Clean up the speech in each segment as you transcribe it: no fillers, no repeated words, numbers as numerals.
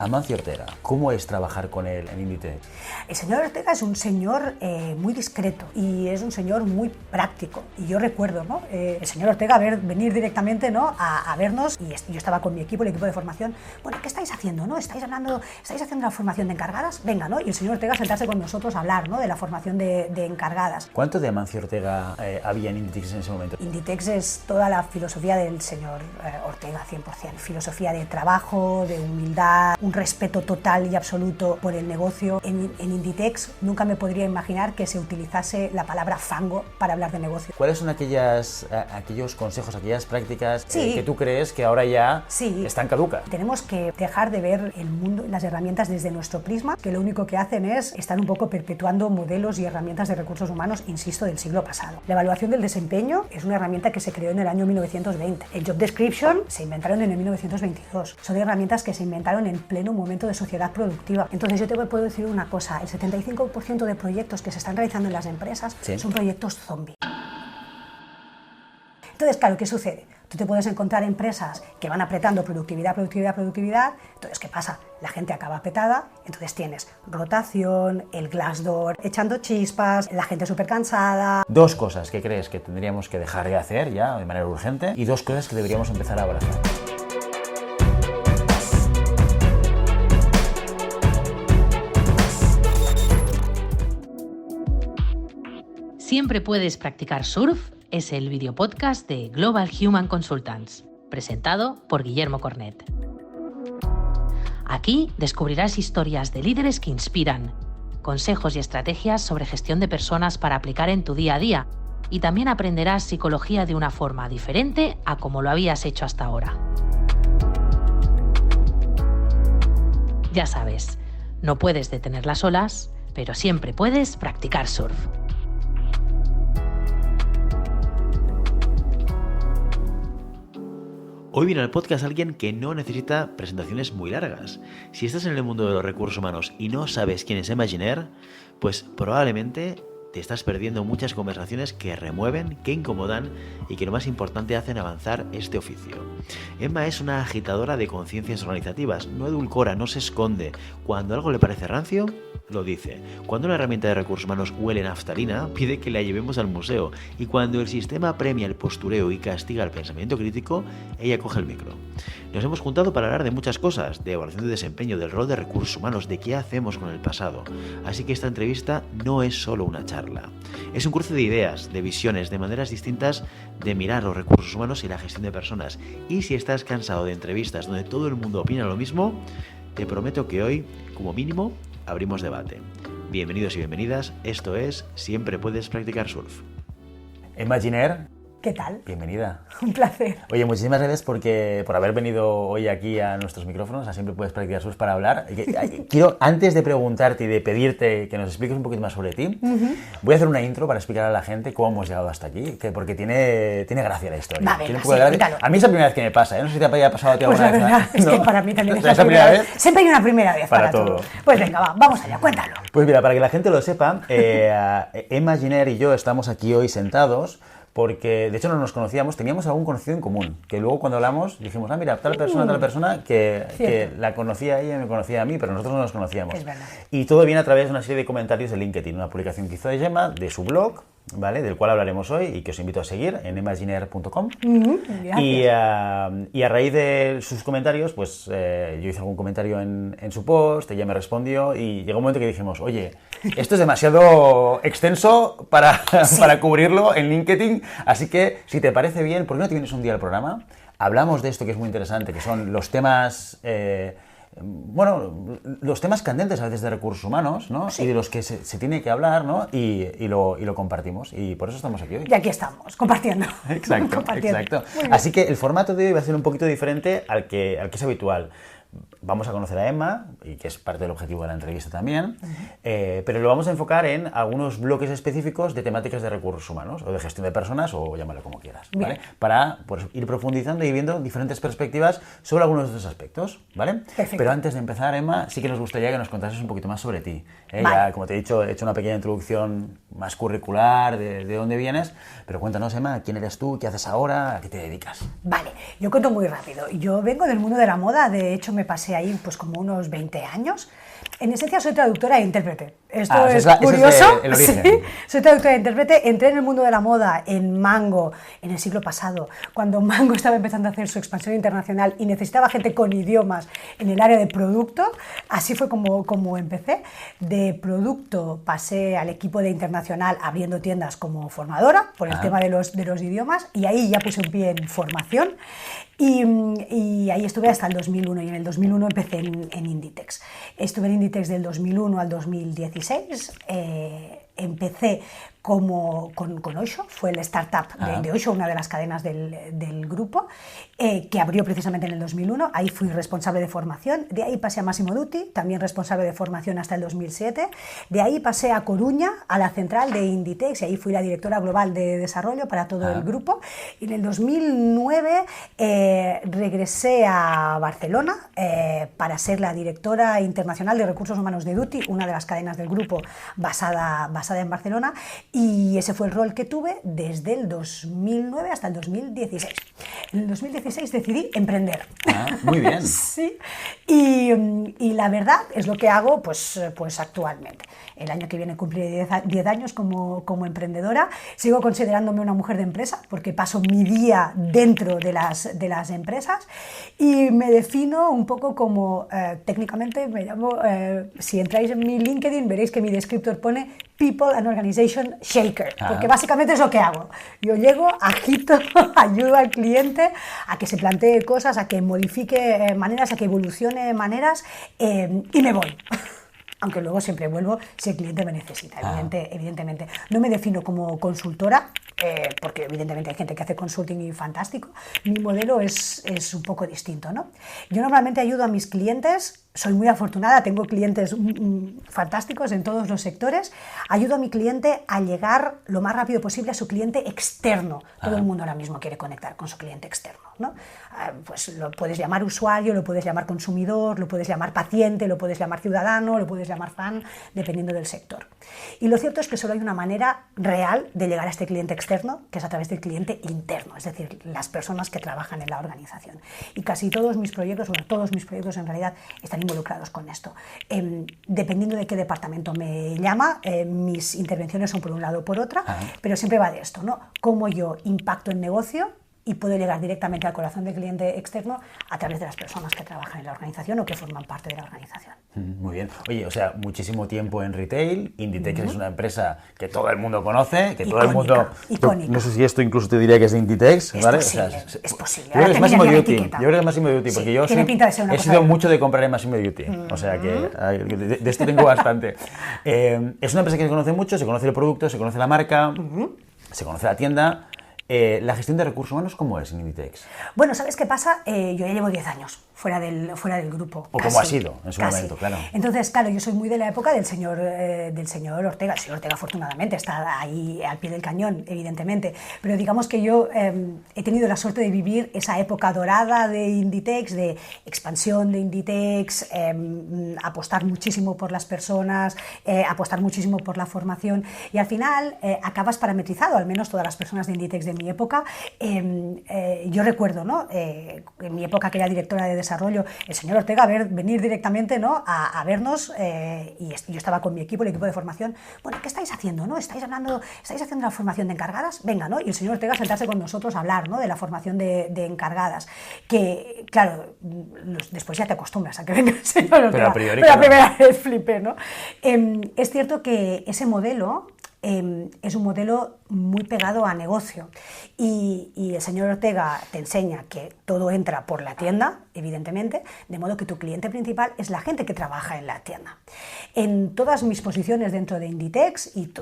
Amancio Ortega, ¿cómo es trabajar con él en Inditex? El señor Ortega es un señor muy discreto y es un señor muy práctico. Y yo recuerdo, ¿no? El señor Ortega venir directamente, ¿no? a vernos, y yo estaba con mi equipo, el equipo de formación. Bueno, ¿qué estáis haciendo, no? ¿Estáis haciendo la formación de encargadas? Venga, ¿no? Y el señor Ortega sentarse con nosotros a hablar, ¿no? de la formación de encargadas. ¿Cuánto de Amancio Ortega había en Inditex en ese momento? Inditex es toda la filosofía del señor Ortega, 100%. Filosofía de trabajo, de humildad, un respeto total y absoluto por el negocio. En Inditex nunca me podría imaginar que se utilizase la palabra fango para hablar de negocio. ¿Cuáles son aquellos consejos, aquellas prácticas que tú crees que ahora ya están caducas? Tenemos que dejar de ver el mundo, las herramientas desde nuestro prisma, que lo único que hacen es estar un poco perpetuando modelos y herramientas de recursos humanos, insisto, del siglo pasado. La evaluación del desempeño es una herramienta que se creó en el año 1920. El job description se inventaron en el 1922. Son herramientas que se inventaron en pleno momento de sociedad productiva. Entonces yo te puedo decir una cosa, el 75% de proyectos que se están realizando en las empresas son proyectos zombie. Entonces, claro, ¿qué sucede? Tú te puedes encontrar empresas que van apretando productividad. Entonces, ¿qué pasa? La gente acaba petada, entonces tienes rotación, el Glassdoor echando chispas, la gente súper cansada. Dos cosas que crees que tendríamos que dejar de hacer ya de manera urgente y dos cosas que deberíamos empezar a abrazar. Siempre puedes practicar surf es el videopodcast de Global Human Consultants, presentado por Guillermo Cornet. Aquí descubrirás historias de líderes que inspiran, consejos y estrategias sobre gestión de personas para aplicar en tu día a día, y también aprenderás psicología de una forma diferente a como lo habías hecho hasta ahora. Ya sabes, no puedes detener las olas, pero siempre puedes practicar surf. Hoy viene al podcast alguien que no necesita presentaciones muy largas. Si estás en el mundo de los recursos humanos y no sabes quién es Emma Giner, pues probablemente te estás perdiendo muchas conversaciones que remueven, que incomodan y que lo más importante hacen avanzar este oficio. Emma es una agitadora de conciencias organizativas, no edulcora, no se esconde. Cuando algo le parece rancio, lo dice. Cuando una herramienta de recursos humanos huele naftalina, pide que la llevemos al museo. Y cuando el sistema premia el postureo y castiga el pensamiento crítico, ella coge el micro. Nos hemos juntado para hablar de muchas cosas, de evaluación de desempeño, del rol de recursos humanos, de qué hacemos con el pasado. Así que esta entrevista no es solo una charla. Es un cruce de ideas, de visiones, de maneras distintas de mirar los recursos humanos y la gestión de personas. Y si estás cansado de entrevistas donde todo el mundo opina lo mismo, te prometo que hoy, como mínimo, abrimos debate. Bienvenidos y bienvenidas, esto es Siempre Puedes Practicar Surf. Emma Giner, ¿qué tal? Bienvenida. Un placer. Oye, muchísimas gracias por haber venido hoy aquí a nuestros micrófonos, a Siempre Puedes Practicar Surf para hablar. Quiero, antes de preguntarte y de pedirte que nos expliques un poquito más sobre ti, voy a hacer una intro para explicar a la gente cómo hemos llegado hasta aquí, porque tiene gracia la historia. Va, venga, sí, a mí es la primera vez que me pasa, ¿eh? No sé si te haya pasado a ti alguna vez. Pues la verdad es que para mí también es la primera vez. Siempre hay una primera vez para todo. Pues venga, vamos allá, cuéntalo. Pues mira, para que la gente lo sepa, Emma Giner y yo estamos aquí hoy sentados porque de hecho no nos conocíamos, teníamos algún conocido en común, que luego cuando hablamos dijimos, mira, tal persona que la conocía a ella y me conocía a mí, pero nosotros no nos conocíamos. Es verdad. Y todo viene a través de una serie de comentarios de LinkedIn, una publicación que hizo Emma de su blog, ¿vale? Del cual hablaremos hoy y que os invito a seguir en emmaginer.com. Y a raíz de sus comentarios, pues yo hice algún comentario en su post, ella me respondió y llegó un momento que dijimos, oye, esto es demasiado extenso para cubrirlo en LinkedIn, así que si te parece bien, ¿por qué no te vienes un día al programa? Hablamos de esto que es muy interesante, que son los temas... los temas candentes a veces de recursos humanos, ¿no? Sí. Y de los que se tiene que hablar, ¿no? Y lo compartimos. Y por eso estamos aquí hoy. Y aquí estamos, compartiendo. Exacto. Así que el formato de hoy va a ser un poquito diferente al que es habitual. Vamos a conocer a Emma, y que es parte del objetivo de la entrevista también, pero lo vamos a enfocar en algunos bloques específicos de temáticas de recursos humanos, o de gestión de personas, o llámalo como quieras, ¿vale? Para pues, ir profundizando y viendo diferentes perspectivas sobre algunos de estos aspectos, ¿vale? Perfecto. Pero antes de empezar, Emma, sí que nos gustaría que nos contases un poquito más sobre ti. Vale. Ya, como te he dicho, he hecho una pequeña introducción más curricular de dónde vienes, pero cuéntanos, Emma, quién eres tú, qué haces ahora, a qué te dedicas. Vale, yo cuento muy rápido. Yo vengo del mundo de la moda, de hecho me pasé pasé ahí pues como unos 20 años. En esencia soy traductora e intérprete. Esto es ese curioso. el origen. Sí, soy traductora e intérprete. Entré en el mundo de la moda en Mango en el siglo pasado, cuando Mango estaba empezando a hacer su expansión internacional y necesitaba gente con idiomas en el área de producto. Así fue como empecé. De producto pasé al equipo de internacional abriendo tiendas como formadora por el tema de los idiomas, y ahí ya puse un pie en formación. Y ahí estuve hasta el 2001, y en el 2001 empecé en Inditex. Estuve en Inditex del 2001 al 2016, empecé con Oysho, fue el startup de Oysho, una de las cadenas del grupo, que abrió precisamente en el 2001, ahí fui responsable de formación, de ahí pasé a Massimo Dutti, también responsable de formación hasta el 2007, de ahí pasé a Coruña, a la central de Inditex, y ahí fui la directora global de desarrollo para todo el grupo, y en el 2009 regresé a Barcelona para ser la directora internacional de recursos humanos de Dutti, una de las cadenas del grupo basada en Barcelona, y ese fue el rol que tuve desde el 2009 hasta el 2016. En el 2016 decidí emprender. Muy bien. Sí, y la verdad es lo que hago pues actualmente. El año que viene cumpliré 10 años como emprendedora. Sigo considerándome una mujer de empresa porque paso mi día dentro de las empresas, y me defino un poco como, técnicamente me llamo, si entráis en mi LinkedIn veréis que mi descriptor pone People and Organization Shaker, porque básicamente es lo que hago. Yo llego, agito, ayudo al cliente a que se plantee cosas, a que modifique maneras, a que evolucione maneras, y me voy. Aunque luego siempre vuelvo si el cliente me necesita, evidentemente. No me defino como consultora, porque evidentemente hay gente que hace consulting y fantástico. Mi modelo es un poco distinto, ¿no? Yo normalmente ayudo a mis clientes, soy muy afortunada, tengo clientes fantásticos en todos los sectores. Ayudo a mi cliente a llegar lo más rápido posible a su cliente externo. Todo el mundo ahora mismo quiere conectar con su cliente externo, ¿no? Pues lo puedes llamar usuario, lo puedes llamar consumidor, lo puedes llamar paciente, lo puedes llamar ciudadano, lo puedes llamar fan, dependiendo del sector. Y lo cierto es que solo hay una manera real de llegar a este cliente externo, que es a través del cliente interno, es decir, las personas que trabajan en la organización. Y casi todos mis proyectos, bueno, todos mis proyectos en realidad están involucrados con esto. Dependiendo de qué departamento me llama, mis intervenciones son por un lado o por otra, pero siempre va de esto, ¿no? Cómo yo impacto en negocio y puedo llegar directamente al corazón del cliente externo a través de las personas que trabajan en la organización o que forman parte de la organización. Muy bien. Oye, o sea, muchísimo tiempo en retail. Inditex es una empresa que todo el mundo conoce, que todo el mundo... Icónica. No sé si esto incluso te diría que es de Inditex, es ¿vale? Posible, o sea, es posible. Yo creo que es Massimo Dutti. Yo creo que es Massimo Dutti, porque yo he sido mucho de comprar en Massimo Dutti. O sea que de esto tengo bastante. Es una empresa que se conoce mucho, se conoce el producto, se conoce la marca, se conoce la tienda. ¿La gestión de recursos humanos cómo es en Inditex? Bueno, ¿sabes qué pasa? Yo ya llevo 10 años fuera del grupo. O cómo ha sido en su momento, claro. Entonces, claro, yo soy muy de la época del señor Ortega. El señor Ortega, afortunadamente, está ahí al pie del cañón, evidentemente. Pero digamos que yo he tenido la suerte de vivir esa época dorada de Inditex, de expansión de Inditex, apostar muchísimo por las personas, apostar muchísimo por la formación. Y al final acabas parametrizado, al menos todas las personas de Inditex de mi época. Yo recuerdo, ¿no? En mi época, que era directora de desarrollo, el señor Ortega venir directamente, ¿no? a vernos, y yo estaba con mi equipo, el equipo de formación. Bueno, ¿qué estáis haciendo, no? ¿Estáis haciendo la formación de encargadas? Venga, ¿no? Y el señor Ortega sentarse con nosotros a hablar, ¿no? de la formación de encargadas, que claro, después ya te acostumbras a que venga el señor Ortega, pero a priori, la primera vez flipé, ¿no? Es cierto que ese modelo es un modelo muy pegado a negocio, y el señor Ortega te enseña que todo entra por la tienda, evidentemente, de modo que tu cliente principal es la gente que trabaja en la tienda. En todas mis posiciones dentro de Inditex, y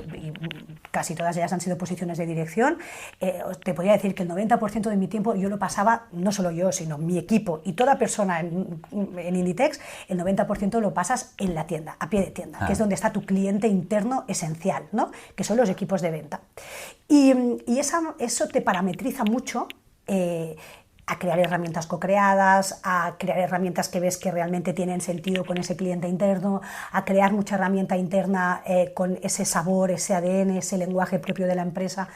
casi todas ellas han sido posiciones de dirección, te podría decir que el 90% de mi tiempo yo lo pasaba, no solo yo, sino mi equipo y toda persona en Inditex, el 90% lo pasas en la tienda, a pie de tienda, que es donde está tu cliente interno esencial, ¿no? Que son los equipos de venta. Y eso te parametriza mucho a crear herramientas co-creadas, a crear herramientas que ves que realmente tienen sentido con ese cliente interno, a crear mucha herramienta interna con ese sabor, ese ADN, ese lenguaje propio de la empresa,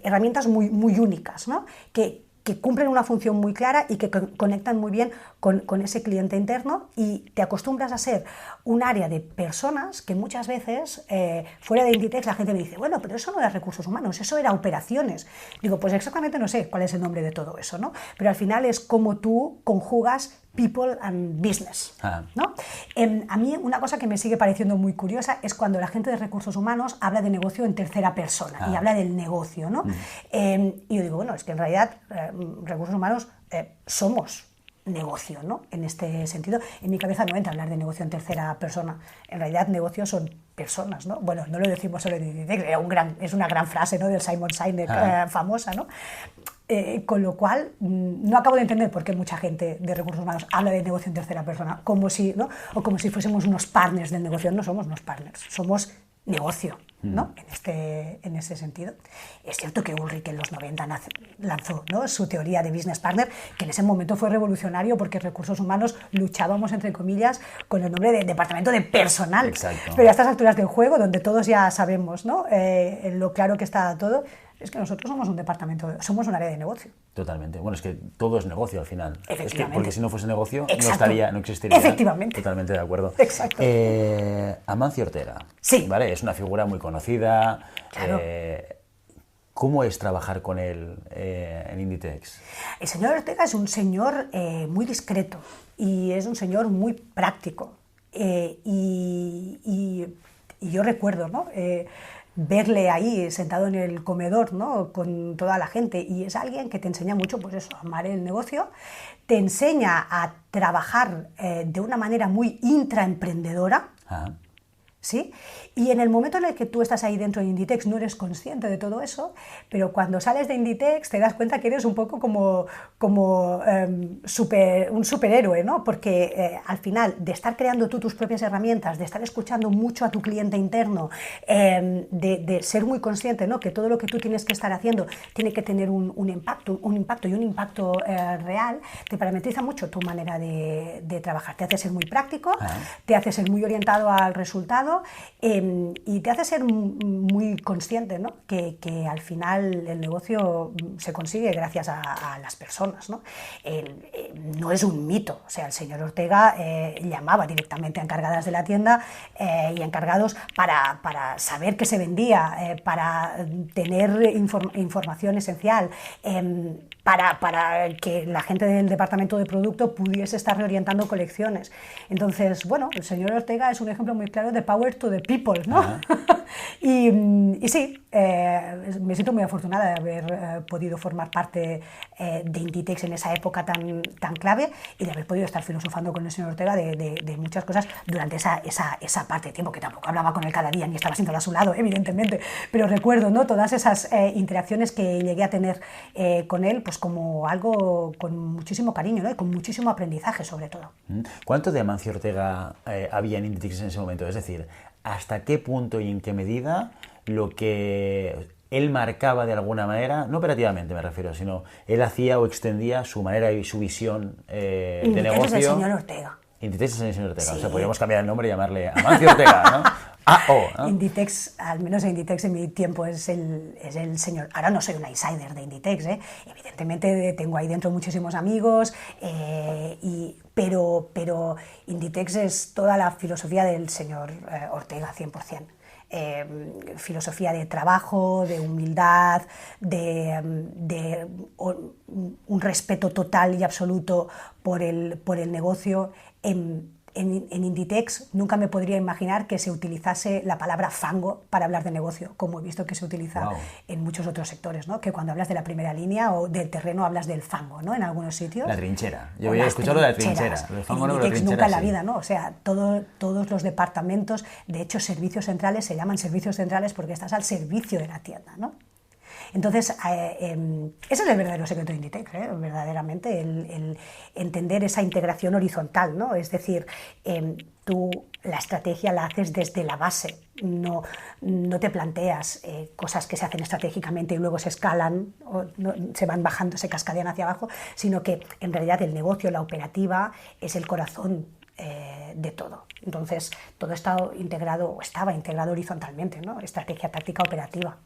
herramientas muy, muy únicas, ¿no? Que que cumplen una función muy clara y que conectan muy bien con ese cliente interno, y te acostumbras a ser un área de personas que muchas veces fuera de Inditex la gente me dice, bueno, pero eso no era recursos humanos, eso era operaciones. Digo, pues exactamente no sé cuál es el nombre de todo eso, ¿no? Pero al final es como tú conjugas people and business, ¿no? A mí una cosa que me sigue pareciendo muy curiosa es cuando la gente de recursos humanos habla de negocio en tercera persona y habla del negocio, ¿no? Y yo digo, bueno, es que en realidad recursos humanos somos negocio, ¿no? En este sentido, en mi cabeza no entra hablar de negocio en tercera persona. En realidad, negocios son personas, ¿no? Bueno, no lo decimos solo en Inditex, es una gran frase, ¿no?, del Simon Sinek, famosa, ¿no? Con lo cual, no acabo de entender por qué mucha gente de recursos humanos habla de negocio en tercera persona, como si, ¿no?, o como si fuésemos unos partners del negocio. No somos unos partners, somos negocio, ¿no? En ese sentido. Es cierto que Ulrich en los 90 lanzó, ¿no?, su teoría de business partner, que en ese momento fue revolucionario porque recursos humanos luchábamos, entre comillas, con el nombre de departamento de personal. Exacto. Pero a estas alturas del juego, donde todos ya sabemos, ¿no?, lo claro que está todo, es que nosotros somos un departamento, somos un área de negocio. Totalmente. Bueno, es que todo es negocio al final. Efectivamente. Es que, porque si no fuese negocio, Exacto. no existiría. Efectivamente. Totalmente de acuerdo. Exacto. Amancio Ortega. Sí. ¿Vale? Es una figura muy conocida. Claro. ¿Cómo es trabajar con él en Inditex? El señor Ortega es un señor muy discreto y es un señor muy práctico. Y yo recuerdo, ¿no?, verle ahí sentado en el comedor, ¿no?, con toda la gente, y es alguien que te enseña mucho, pues eso, a amar el negocio, te enseña a trabajar de una manera muy intraemprendedora, ¿sí? Y en el momento en el que tú estás ahí dentro de Inditex no eres consciente de todo eso, pero cuando sales de Inditex te das cuenta que eres un poco como un superhéroe, ¿no? Porque al final, de estar creando tú tus propias herramientas, de estar escuchando mucho a tu cliente interno, de ser muy consciente, ¿no?, que todo lo que tú tienes que estar haciendo tiene que tener un impacto real, te parametriza mucho tu manera de trabajar. Te hace ser muy práctico, te hace ser muy orientado al resultado, y te hace ser muy consciente, ¿no?, que al final el negocio se consigue gracias a las personas, ¿no? No es un mito. O sea, el señor Ortega llamaba directamente a encargadas de la tienda y a encargados para saber qué se vendía, para tener información esencial, para que la gente del departamento de producto pudiese estar reorientando colecciones. Entonces, bueno, el señor Ortega es un ejemplo muy claro de power to the people, ¿no? Y sí, me siento muy afortunada de haber podido formar parte de Inditex en esa época tan clave, y de haber podido estar filosofando con el señor Ortega de muchas cosas durante esa parte de tiempo, que tampoco hablaba con él cada día ni estaba siendo a su lado, evidentemente, pero recuerdo, ¿no?, todas esas interacciones que llegué a tener con él, pues como algo con muchísimo cariño, ¿no?, y con muchísimo aprendizaje sobre todo. ¿Cuánto de Amancio Ortega había en Inditex en ese momento? Es decir, ¿hasta qué punto y en qué medida lo que él marcaba de alguna manera, no operativamente me refiero, sino él hacía o extendía su manera y su visión de negocio? Es el señor Ortega. Inditex es el señor Ortega. Sí. O sea, podríamos cambiar el nombre y llamarle Amancio Ortega, ¿no? ¿no? Inditex, al menos en Inditex en mi tiempo, es el señor. Ahora no soy una insider de Inditex, evidentemente tengo ahí dentro muchísimos amigos, pero Inditex es toda la filosofía del señor Ortega, 100%. Filosofía de trabajo, de humildad, de un respeto total y absoluto por el negocio. En Inditex nunca me podría imaginar que se utilizase la palabra fango para hablar de negocio, como he visto que se utiliza en muchos otros sectores, ¿no? Que cuando hablas de la primera línea o del terreno hablas del fango, ¿no?, en algunos sitios. La trinchera. Yo había escuchado de la trinchera. El fango no, Inditex nunca en la vida, ¿no? O sea, todos los departamentos, de hecho, servicios centrales se llaman servicios centrales porque estás al servicio de la tienda, ¿no? Entonces, ese es el verdadero secreto de Inditex, verdaderamente, el entender esa integración horizontal, ¿no? Es decir, tú la estrategia la haces desde la base, no te planteas cosas que se hacen estratégicamente y luego se escalan, o no, se van bajando, se cascadean hacia abajo, sino que en realidad el negocio, la operativa, es el corazón de todo. Entonces, todo estaba integrado horizontalmente, ¿no? Estrategia, táctica, operativa.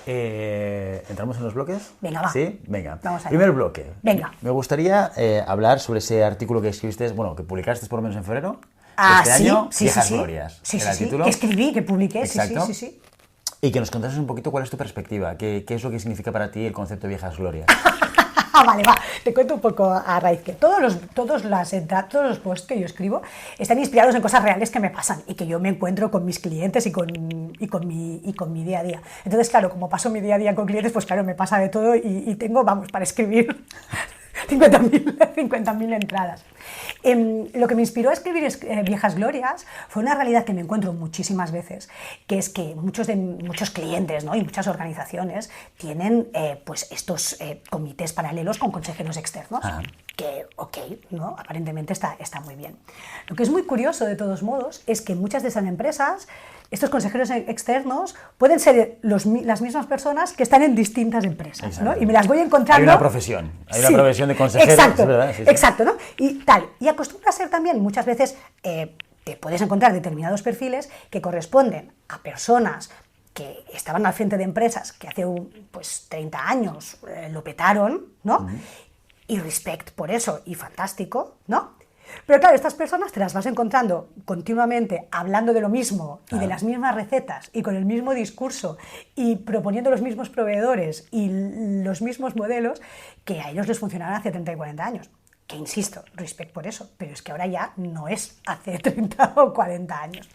¿Entramos en los bloques? Venga, va. ¿Sí? Venga. Vamos allá. Primer bloque. Venga. Me gustaría hablar sobre ese artículo que escribiste, bueno, que publicaste por lo menos en febrero. Este Sí, año, sí, Viejas sí. Glorias. Sí, Era el sí, título. que escribí, que publiqué, Exacto. sí. Y que nos contases un poquito cuál es tu perspectiva, qué es lo que significa para ti el concepto de Viejas Glorias. Vale, va, te cuento un poco a raíz que todos los posts que yo escribo están inspirados en cosas reales que me pasan y que yo me encuentro con mis clientes y con mi día a día. Entonces, claro, como paso mi día a día con clientes, pues claro, me pasa de todo y tengo, para escribir 50.000 entradas. Lo que me inspiró a escribir Viejas Glorias fue una realidad que me encuentro muchísimas veces, que es que muchos clientes, ¿no? Y muchas organizaciones tienen pues estos comités paralelos con consejeros externos, que, ¿no? Aparentemente está muy bien. Lo que es muy curioso, de todos modos, es que muchas de esas empresas, estos consejeros externos pueden ser las mismas personas que están en distintas empresas, ¿no? Y me las voy encontrando... Hay una profesión de consejeros. Exacto, ¿verdad? Sí. Exacto, ¿no? Y tal. Y acostumbra a ser también, muchas veces, te puedes encontrar determinados perfiles que corresponden a personas que estaban al frente de empresas que hace 30 años lo petaron, ¿no? Y respect por eso, y fantástico, ¿no? Pero claro, estas personas te las vas encontrando continuamente hablando de lo mismo y de las mismas recetas y con el mismo discurso y proponiendo los mismos proveedores y los mismos modelos que a ellos les funcionaron hace 30 y 40 años. Que insisto, respect por eso, pero es que ahora ya no es hace 30 o 40 años.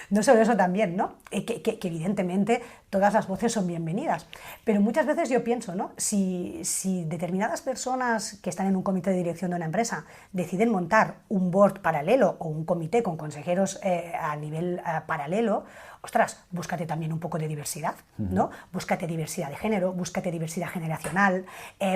No solo eso también, ¿no? Que evidentemente todas las voces son bienvenidas, pero muchas veces yo pienso, ¿no? Si determinadas personas que están en un comité de dirección de una empresa deciden montar un board paralelo o un comité con consejeros a nivel paralelo, ostras, búscate también un poco de diversidad, ¿no? Búscate diversidad de género, búscate diversidad generacional,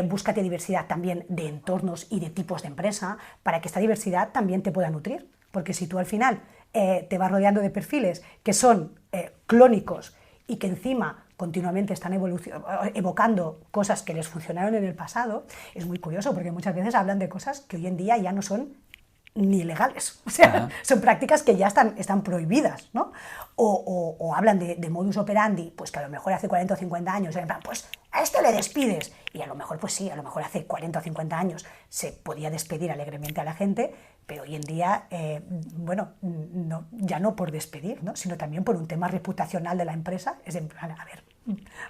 búscate diversidad también de entornos y de tipos de empresa, para que esta diversidad también te pueda nutrir. Porque si tú al final te vas rodeando de perfiles que son clónicos y que encima continuamente están evocando cosas que les funcionaron en el pasado, es muy curioso porque muchas veces hablan de cosas que hoy en día ya no son ni legales, o sea, son prácticas que ya están prohibidas, ¿no? O hablan de modus operandi, pues que a lo mejor hace 40 o 50 años, en plan, pues a este le despides, y a lo mejor, pues sí, a lo mejor hace 40 o 50 años se podía despedir alegremente a la gente, pero hoy en día, no, ya no por despedir, ¿no? Sino también por un tema reputacional de la empresa, es en plan, a ver,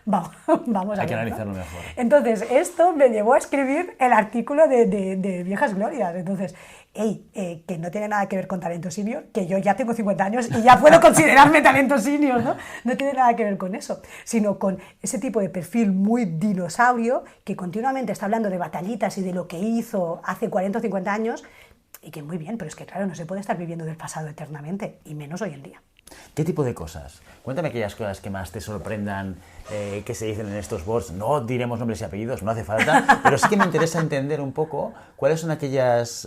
vamos a ver. Hay que analizarlo mejor. Entonces, esto me llevó a escribir el artículo de Viejas Glorias. Entonces, que no tiene nada que ver con talento senior, que yo ya tengo 50 años y ya puedo considerarme talento senior, ¿no? No tiene nada que ver con eso, sino con ese tipo de perfil muy dinosaurio que continuamente está hablando de batallitas y de lo que hizo hace 40 o 50 años, y que muy bien, pero es que claro, no se puede estar viviendo del pasado eternamente, y menos hoy en día. ¿Qué tipo de cosas? Cuéntame aquellas cosas que más te sorprendan, que se dicen en estos boards. No diremos nombres y apellidos, no hace falta, pero sí que me interesa entender un poco cuáles son aquellos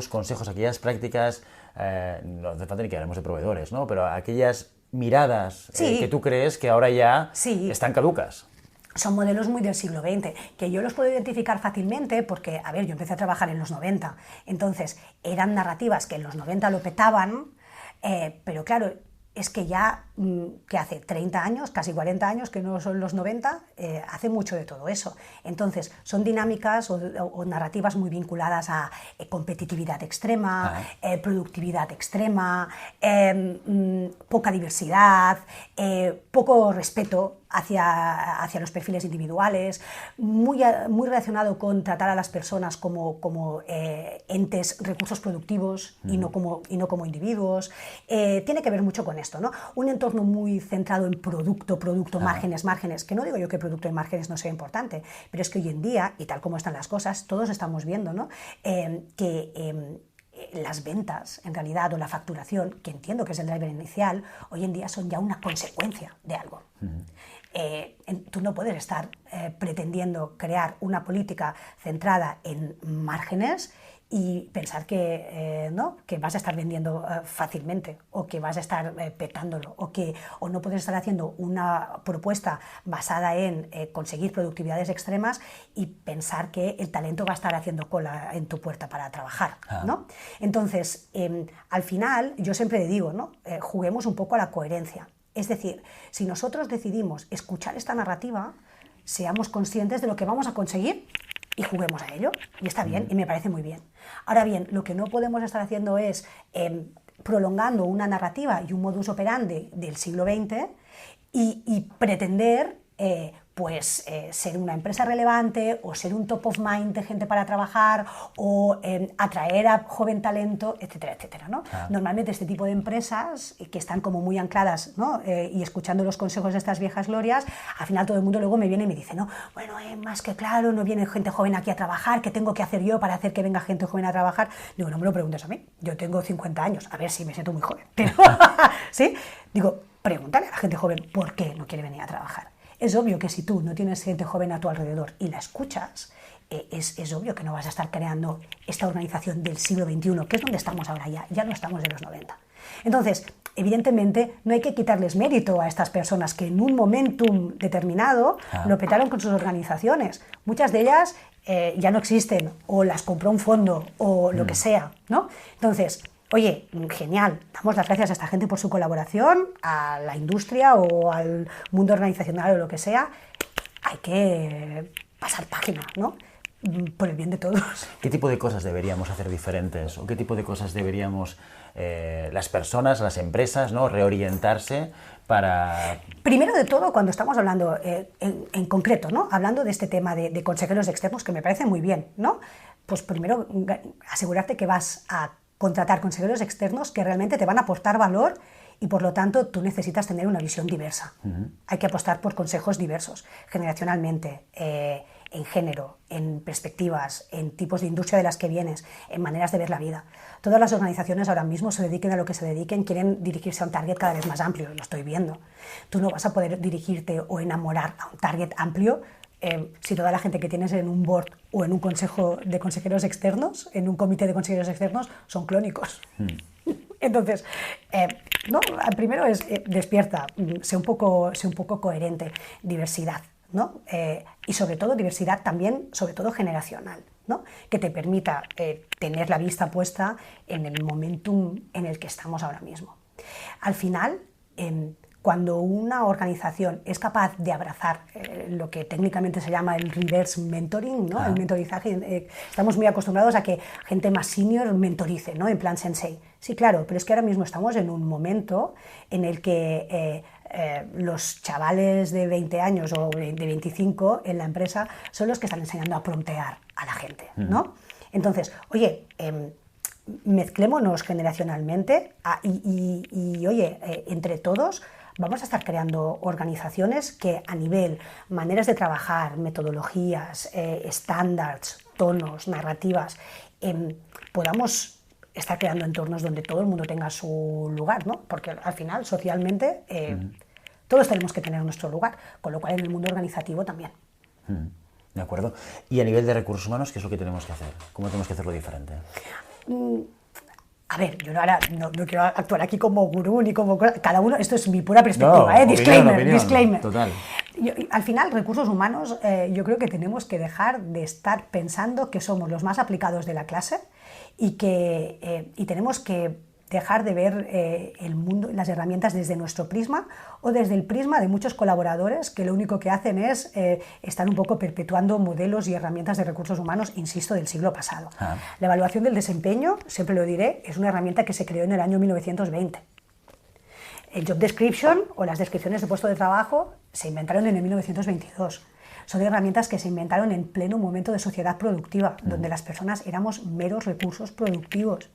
consejos, aquellas prácticas, no hace falta ni que hablemos de proveedores, ¿no? Pero aquellas miradas que tú crees que ahora ya están caducas. Son modelos muy del siglo XX, que yo los puedo identificar fácilmente porque, a ver, yo empecé a trabajar en los 90, entonces eran narrativas que en los 90 lo petaban, pero claro, es que ya, que hace 30 años, casi 40 años, que no son los 90, hace mucho de todo eso. Entonces, son dinámicas o narrativas muy vinculadas a competitividad extrema, productividad extrema, poca diversidad, poco respeto hacia los perfiles individuales, muy relacionado con tratar a las personas como entes, recursos productivos y no como individuos. Tiene que ver mucho con esto, ¿no? Un entorno muy centrado en producto, márgenes, que no digo yo que producto y márgenes no sea importante, pero es que hoy en día, y tal como están las cosas, todos estamos viendo, ¿no? Las ventas, en realidad, o la facturación, que entiendo que es el driver inicial, hoy en día son ya una consecuencia de algo. Tú no puedes estar pretendiendo crear una política centrada en márgenes y pensar que, ¿no?, que vas a estar vendiendo fácilmente, o que vas a estar petándolo, o no puedes estar haciendo una propuesta basada en conseguir productividades extremas y pensar que el talento va a estar haciendo cola en tu puerta para trabajar, ¿no? Entonces, al final, yo siempre digo, ¿no?, juguemos un poco a la coherencia. Es decir, si nosotros decidimos escuchar esta narrativa, seamos conscientes de lo que vamos a conseguir y juguemos a ello, y está bien, y me parece muy bien. Ahora bien, lo que no podemos estar haciendo es prolongando una narrativa y un modus operandi del siglo XX y pretender ser una empresa relevante, o ser un top of mind de gente para trabajar, o atraer a joven talento, etcétera, etcétera, ¿no? Normalmente este tipo de empresas que están como muy ancladas, ¿no?, y escuchando los consejos de estas viejas glorias, al final todo el mundo luego me viene y me dice, no, bueno, más que claro, no viene gente joven aquí a trabajar, ¿qué tengo que hacer yo para hacer que venga gente joven a trabajar? Digo, no me lo preguntes a mí, yo tengo 50 años, a ver si me siento muy joven, pero, ¿sí? Digo, pregúntale a la gente joven por qué no quiere venir a trabajar. Es obvio que si tú no tienes gente joven a tu alrededor y la escuchas, es obvio que no vas a estar creando esta organización del siglo XXI, que es donde estamos ahora ya no estamos de los 90. Entonces, evidentemente, no hay que quitarles mérito a estas personas que en un momentum determinado lo petaron con sus organizaciones. Muchas de ellas ya no existen, o las compró un fondo, o lo que sea, ¿no? Entonces, oye, genial, damos las gracias a esta gente por su colaboración, a la industria o al mundo organizacional o lo que sea. Hay que pasar página, ¿no?, por el bien de todos. ¿Qué tipo de cosas deberíamos hacer diferentes? ¿O qué tipo de cosas deberíamos las personas, las empresas, ¿no?, reorientarse para...? Primero de todo, cuando estamos hablando en concreto, ¿no?, hablando de este tema de consejeros externos, que me parece muy bien, ¿no?, pues primero asegurarte que vas a contratar consejeros externos que realmente te van a aportar valor, y por lo tanto tú necesitas tener una visión diversa. Hay que apostar por consejos diversos, generacionalmente, en género, en perspectivas, en tipos de industria de las que vienes, en maneras de ver la vida. Todas las organizaciones ahora mismo, se dediquen a lo que se dediquen, quieren dirigirse a un target cada vez más amplio, lo estoy viendo. Tú no vas a poder dirigirte o enamorar a un target amplio si toda la gente que tienes en un board o en un consejo de consejeros externos, en un comité de consejeros externos, son clónicos. Entonces, no, primero es despierta, sé un poco coherente, diversidad, ¿no? Y sobre todo diversidad también, sobre todo generacional, ¿no?, que te permita tener la vista puesta en el momentum en el que estamos ahora mismo. Al final, cuando una organización es capaz de abrazar lo que técnicamente se llama el reverse mentoring, ¿no?, el mentorizaje, estamos muy acostumbrados a que gente más senior mentorice, ¿no?, en plan sensei. Sí, claro, pero es que ahora mismo estamos en un momento en el que los chavales de 20 años o de 25 en la empresa son los que están enseñando a promptear a la gente, ¿no? Entonces, oye, mezclémonos generacionalmente y oye, entre todos vamos a estar creando organizaciones que a nivel maneras de trabajar, metodologías, estándares, tonos, narrativas, podamos estar creando entornos donde todo el mundo tenga su lugar, ¿no? Porque al final, socialmente, todos tenemos que tener nuestro lugar, con lo cual en el mundo organizativo también. De acuerdo. Y a nivel de recursos humanos, ¿qué es lo que tenemos que hacer? ¿Cómo tenemos que hacerlo diferente? A ver, yo ahora no quiero actuar aquí como gurú ni como... Cada uno, esto es mi pura perspectiva, no, disclaimer. Total. Al final, recursos humanos, yo creo que tenemos que dejar de estar pensando que somos los más aplicados de la clase y tenemos que dejar de ver el mundo, las herramientas desde nuestro prisma o desde el prisma de muchos colaboradores que lo único que hacen es estar un poco perpetuando modelos y herramientas de recursos humanos, insisto, del siglo pasado. La evaluación del desempeño, siempre lo diré, es una herramienta que se creó en el año 1920. El job description o las descripciones de puesto de trabajo se inventaron en el 1922. Son herramientas que se inventaron en pleno momento de sociedad productiva, donde las personas éramos meros recursos productivos.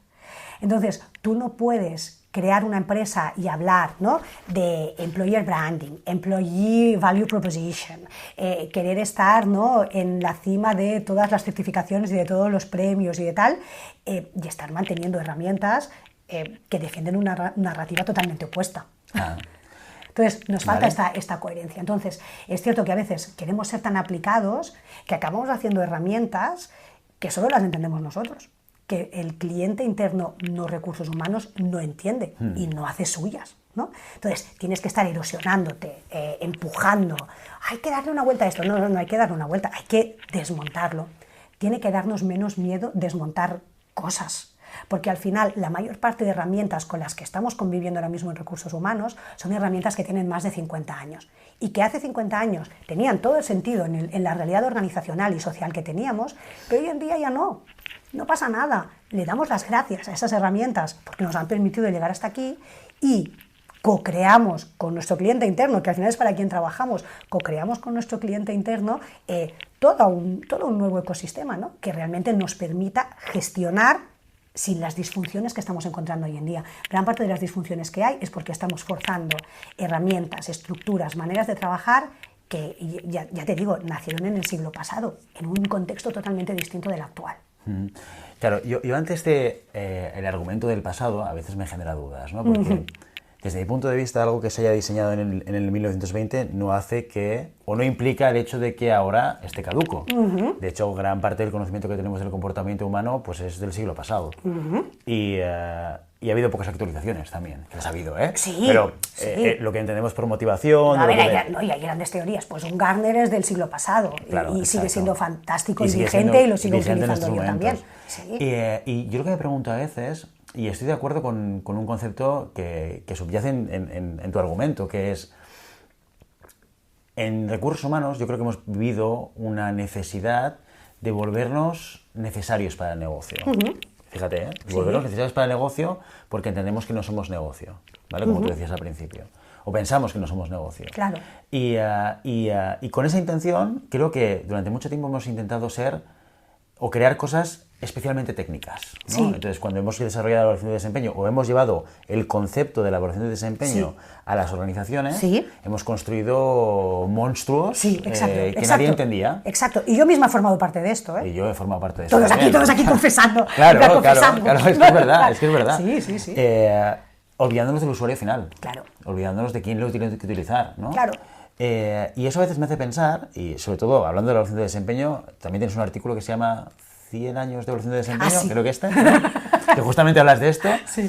Entonces, tú no puedes crear una empresa y hablar, ¿no?, de employer branding, employee value proposition, querer estar, ¿no?, en la cima de todas las certificaciones y de todos los premios y de tal, y estar manteniendo herramientas que defienden una narrativa totalmente opuesta. Entonces, nos falta esta coherencia. Entonces, es cierto que a veces queremos ser tan aplicados que acabamos haciendo herramientas que solo las entendemos nosotros. que el cliente interno, no recursos humanos, no entiende y no hace suyas, ¿no? Entonces, tienes que estar erosionándote, empujando. Hay que darle una vuelta a esto. No, no hay que darle una vuelta, hay que desmontarlo. Tiene que darnos menos miedo desmontar cosas. Porque al final la mayor parte de herramientas con las que estamos conviviendo ahora mismo en recursos humanos son herramientas que tienen más de 50 años y que hace 50 años tenían todo el sentido en la realidad organizacional y social que teníamos, pero hoy en día ya no pasa nada. Le damos las gracias a esas herramientas porque nos han permitido llegar hasta aquí y co-creamos con nuestro cliente interno, que al final es para quien trabajamos, co-creamos con nuestro cliente interno todo un nuevo ecosistema, ¿no? Que realmente nos permita gestionar sin las disfunciones que estamos encontrando hoy en día. Gran parte de las disfunciones que hay es porque estamos forzando herramientas, estructuras, maneras de trabajar que, ya te digo, nacieron en el siglo pasado, en un contexto totalmente distinto del actual. Claro, yo antes el argumento del pasado a veces me genera dudas, ¿no? Porque desde mi punto de vista, algo que se haya diseñado en el 1920 no hace que, o no implica el hecho de que ahora esté caduco. De hecho, gran parte del conocimiento que tenemos del comportamiento humano pues es del siglo pasado. Y ha habido pocas actualizaciones también, que las ha habido, ¿eh? Sí, pero sí. Lo que entendemos por motivación... A ver, hay grandes teorías. Pues un Gartner es del siglo pasado, claro, y sigue siendo fantástico y vigente, y lo sigo utilizando yo también. Sí. Y yo lo que me pregunto a veces... Y estoy de acuerdo con un concepto que subyace en tu argumento, que es, en recursos humanos yo creo que hemos vivido una necesidad de volvernos necesarios para el negocio. Fíjate, volvernos necesarios para el negocio porque entendemos que no somos negocio, ¿vale? Como tú decías al principio. O pensamos que no somos negocio. Claro. Y con esa intención creo que durante mucho tiempo hemos intentado ser o crear cosas especialmente técnicas, ¿no? Sí. Entonces, cuando hemos desarrollado la evaluación de desempeño o hemos llevado el concepto de la evaluación de desempeño a las organizaciones, hemos construido monstruos que nadie entendía. Exacto, y yo misma he formado parte de esto, ¿eh? Y yo he formado parte de eso. Todos aquí confesando. Claro, es que es verdad. Sí. Olvidándonos del usuario final. Claro. Olvidándonos de quién lo tiene que utilizar, ¿no? Claro. Y eso a veces me hace pensar, y sobre todo hablando de la evaluación de desempeño, también tienes un artículo que se llama 100 años de evaluación de desempeño, creo que ¿no? Que justamente hablas de esto. Sí.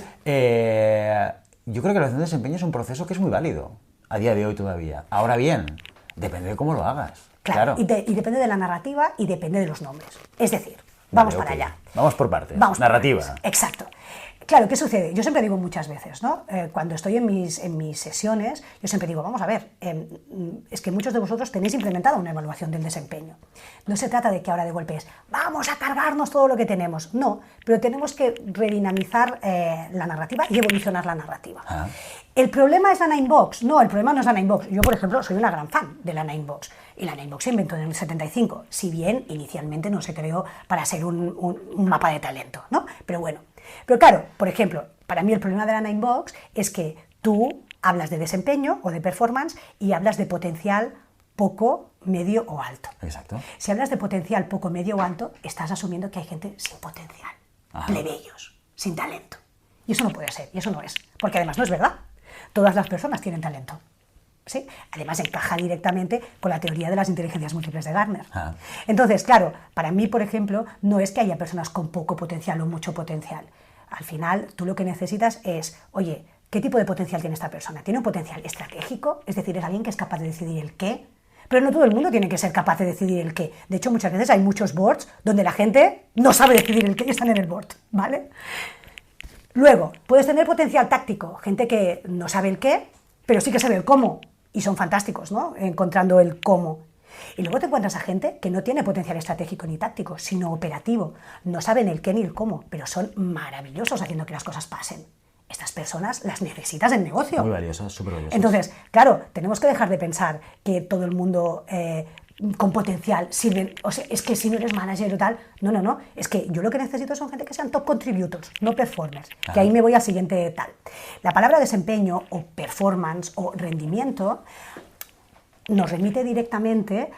Yo creo que la evaluación de desempeño es un proceso que es muy válido a día de hoy todavía. Ahora bien, depende de cómo lo hagas. Claro. Y depende de la narrativa y depende de los nombres. Es decir, vamos para allá. Vamos por partes. Narrativa. Por partes. Exacto. Claro, ¿qué sucede? Yo siempre digo muchas veces, ¿no? Cuando estoy en mis sesiones, yo siempre digo, vamos a ver, es que muchos de vosotros tenéis implementada una evaluación del desempeño. No se trata de que ahora de golpe es, vamos a cargarnos todo lo que tenemos. No, pero tenemos que redinamizar la narrativa y evolucionar la narrativa. ¿El problema es la Ninebox? No, el problema no es la Ninebox. Yo, por ejemplo, soy una gran fan de la Ninebox. Y la Ninebox se inventó en el 75, si bien inicialmente no se creó para ser un mapa de talento, ¿no? Pero bueno. Pero claro, por ejemplo, para mí el problema de la Ninebox es que tú hablas de desempeño o de performance y hablas de potencial poco, medio o alto. Exacto. Si hablas de potencial poco, medio o alto, estás asumiendo que hay gente sin potencial, plebeyos, sin talento. Y eso no puede ser, y eso no es, porque además no es verdad. Todas las personas tienen talento. ¿Sí? Además encaja directamente con la teoría de las inteligencias múltiples de Gartner. Entonces, claro, para mí, por ejemplo, no es que haya personas con poco potencial o mucho potencial. Al final, tú lo que necesitas es, oye, ¿qué tipo de potencial tiene esta persona? ¿Tiene un potencial estratégico? Es decir, ¿es alguien que es capaz de decidir el qué? Pero no todo el mundo tiene que ser capaz de decidir el qué. De hecho, muchas veces hay muchos boards donde la gente no sabe decidir el qué y están en el board, ¿vale? Luego, puedes tener potencial táctico, gente que no sabe el qué, pero sí que sabe el cómo. Y son fantásticos, ¿no? Encontrando el cómo. Y luego te encuentras a gente que no tiene potencial estratégico ni táctico, sino operativo. No saben el qué ni el cómo, pero son maravillosos haciendo que las cosas pasen. Estas personas las necesitas en negocio. Muy valiosas, súper valiosas. Entonces, claro, tenemos que dejar de pensar que todo el mundo con potencial sirve. O sea, es que si no eres manager o tal. No. Es que yo lo que necesito son gente que sean top contributors, no performers. Que ahí me voy al siguiente tal. La palabra desempeño o performance o rendimiento nos remite directamente